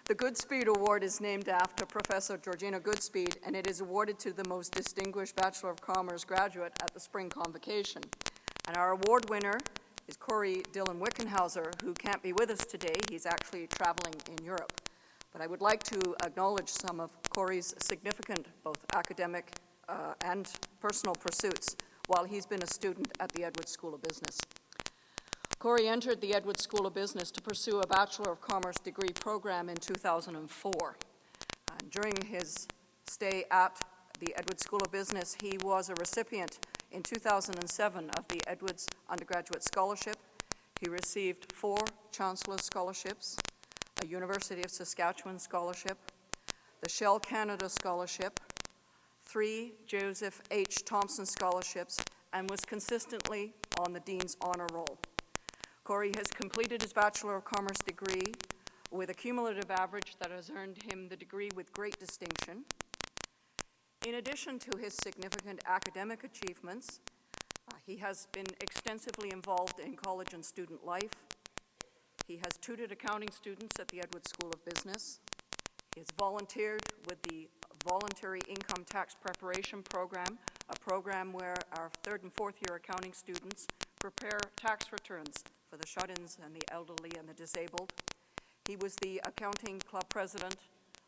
The Goodspeed Award is named after Professor Georgina Goodspeed, and it is awarded to the most distinguished Bachelor of Commerce graduate at the Spring Convocation. And our award winner is Corey Dylan Wickenhauser, who can't be with us today. He's actually traveling in Europe. But I would like to acknowledge some of Corey's significant both academic and personal pursuits while he's been a student at the Edwards School of Business. Corey entered the Edwards School of Business to pursue a Bachelor of Commerce degree program in 2004. During his stay at the Edwards School of Business, he was a recipient in 2007 of the Edwards Undergraduate Scholarship. He received 4 Chancellor Scholarships, a University of Saskatchewan Scholarship, the Shell Canada Scholarship, 3 Joseph H. Thompson Scholarships, and was consistently on the Dean's Honor Roll. Corey has completed his Bachelor of Commerce degree with a cumulative average that has earned him the degree with great distinction. In addition to his significant academic achievements, he has been extensively involved in college and student life. He has tutored accounting students at the Edwards School of Business. He has volunteered with the Voluntary Income Tax Preparation Program, a program where our 3rd and 4th year accounting students prepare tax returns for the shut-ins and the elderly and the disabled. He was the accounting club president.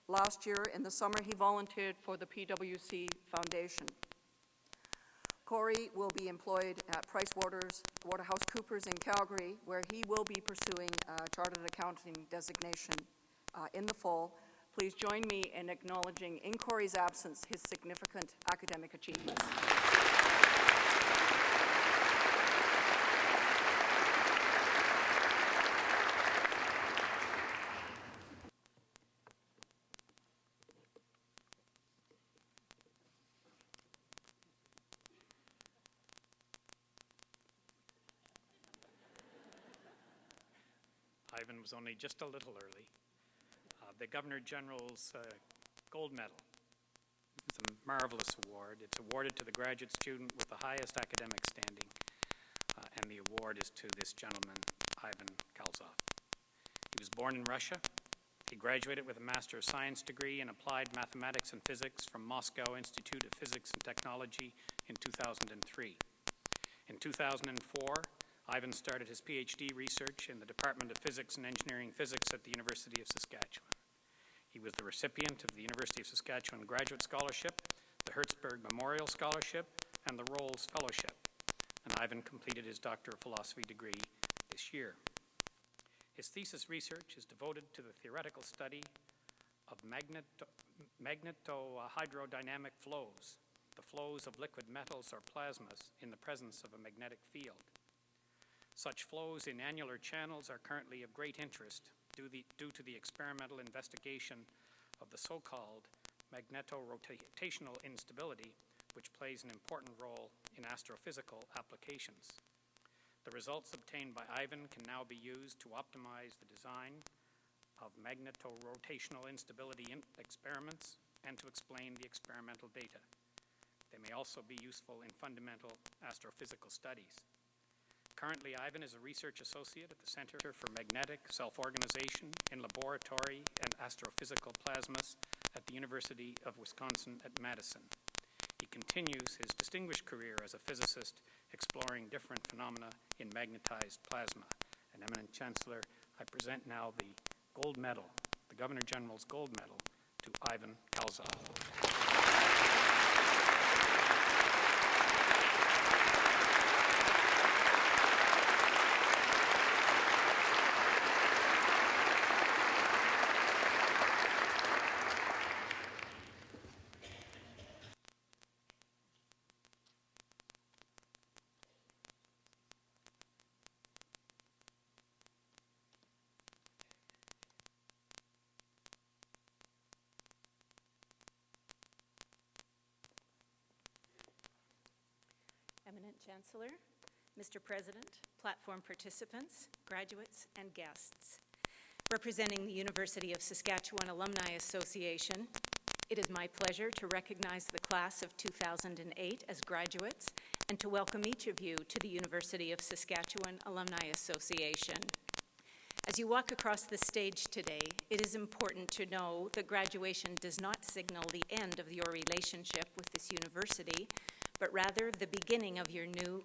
Last year, in the summer, he volunteered for the PwC Foundation. Corey will be employed at PricewaterhouseCoopers in Calgary, where he will be pursuing a chartered accounting designation in the fall. Please join me in acknowledging, in Corey's absence, his significant academic achievements. Ivan was only just a little early. The Governor General's Gold Medal. It's a marvelous award. It's awarded to the graduate student with the highest academic standing, and the award is to this gentleman, Ivan Kalzov. He was born in Russia. He graduated with a Master of Science degree in Applied Mathematics and Physics from Moscow Institute of Physics and Technology in 2003. In 2004, Ivan started his PhD research in the Department of Physics and Engineering Physics at the University of Saskatchewan. He was the recipient of the University of Saskatchewan Graduate Scholarship, the Hertzberg Memorial Scholarship, and the Rolls Fellowship, and Ivan completed his Doctor of Philosophy degree this year. His thesis research is devoted to the theoretical study of magnetohydrodynamic flows, the flows of liquid metals or plasmas in the presence of a magnetic field. Such flows in annular channels are currently of great interest due to the experimental investigation of the so-called magnetorotational instability, which plays an important role in astrophysical applications. The results obtained by Ivan can now be used to optimize the design of magnetorotational instability experiments and to explain the experimental data. They may also be useful in fundamental astrophysical studies. Currently, Ivan is a research associate at the Center for Magnetic Self-Organization in Laboratory and Astrophysical Plasmas at the University of Wisconsin at Madison. He continues his distinguished career as a physicist exploring different phenomena in magnetized plasma. And Eminent Chancellor, I present now the gold medal, the Governor General's gold medal, to Ivan Kalzov. Eminent Chancellor, Mr. President, platform participants, graduates, and guests. Representing the University of Saskatchewan Alumni Association, it is my pleasure to recognize the class of 2008 as graduates and to welcome each of you to the University of Saskatchewan Alumni Association. As you walk across the stage today, it is important to know that graduation does not signal the end of your relationship with this university, but rather the beginning of your new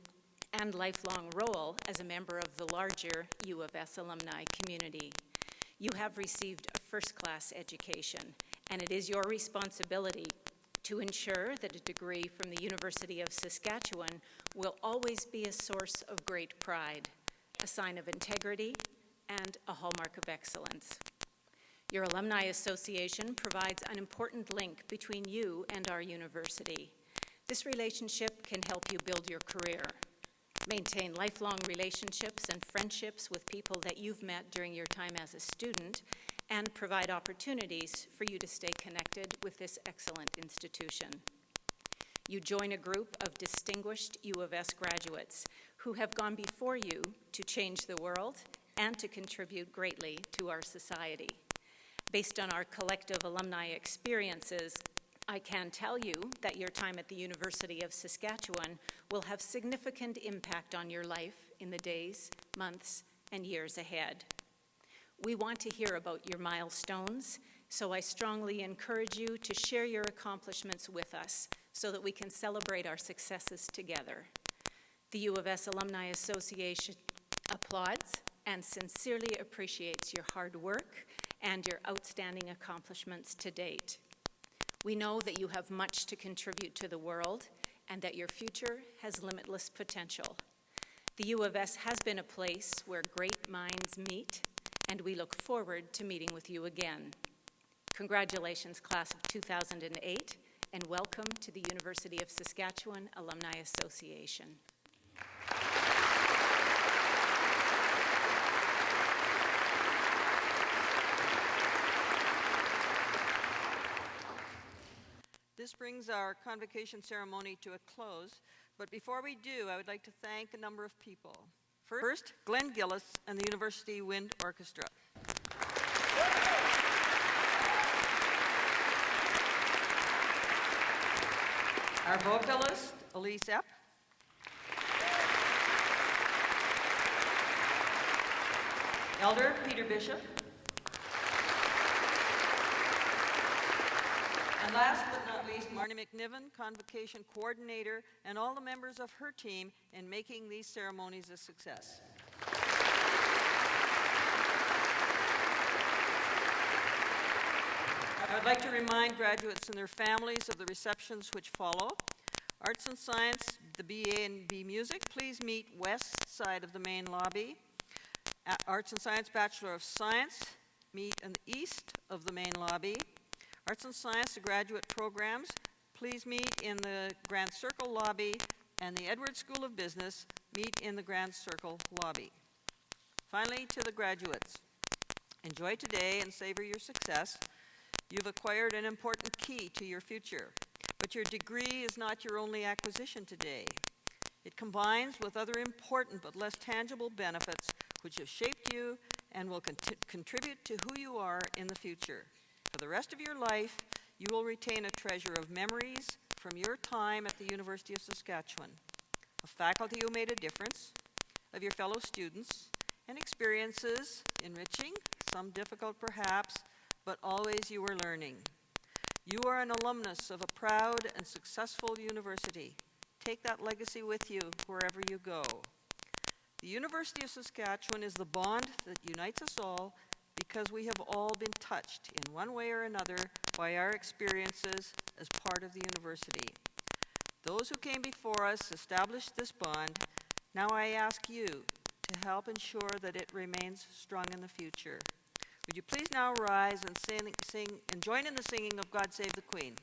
and lifelong role as a member of the larger U of S alumni community. You have received a first-class education, and it is your responsibility to ensure that a degree from the University of Saskatchewan will always be a source of great pride, a sign of integrity, and a hallmark of excellence. Your Alumni Association provides an important link between you and our university. This relationship can help you build your career, maintain lifelong relationships and friendships with people that you've met during your time as a student, and provide opportunities for you to stay connected with this excellent institution. You join a group of distinguished U of S graduates who have gone before you to change the world and to contribute greatly to our society. Based on our collective alumni experiences, I can tell you that your time at the University of Saskatchewan will have significant impact on your life in the days, months, and years ahead. We want to hear about your milestones, so I strongly encourage you to share your accomplishments with us so that we can celebrate our successes together. The U of S Alumni Association applauds and sincerely appreciates your hard work and your outstanding accomplishments to date. We know that you have much to contribute to the world and that your future has limitless potential. The U of S has been a place where great minds meet, and we look forward to meeting with you again. Congratulations, class of 2008, and welcome to the University of Saskatchewan Alumni Association. This brings our convocation ceremony to a close, but before we do, I would like to thank a number of people. First, Glenn Gillis and the University Wind Orchestra. Our vocalist, Elise Epp. Elder Peter Bishop. And last but not least, Marnie McNiven, Convocation Coordinator, and all the members of her team in making these ceremonies a success. I would like to remind graduates and their families of the receptions which follow. Arts and Science, the BA and B Music, please meet west side of the main lobby. Arts and Science Bachelor of Science, meet in the east of the main lobby. Arts and Science, the graduate programs, please meet in the Grand Circle lobby, and the Edwards School of Business, meet in the Grand Circle lobby. Finally, to the graduates, enjoy today and savor your success. You've acquired an important key to your future, but your degree is not your only acquisition today. It combines with other important but less tangible benefits which have shaped you and will contribute to who you are in the future. For the rest of your life, you will retain a treasure of memories from your time at the University of Saskatchewan, of faculty who made a difference, of your fellow students, and experiences, enriching, some difficult perhaps, but always you were learning. You are an alumnus of a proud and successful university. Take that legacy with you wherever you go. The University of Saskatchewan is the bond that unites us all because we have all been touched in one way or another by our experiences as part of the university. Those who came before us established this bond. Now I ask you to help ensure that it remains strong in the future. Would you please now rise and sing and join in the singing of God Save the Queen?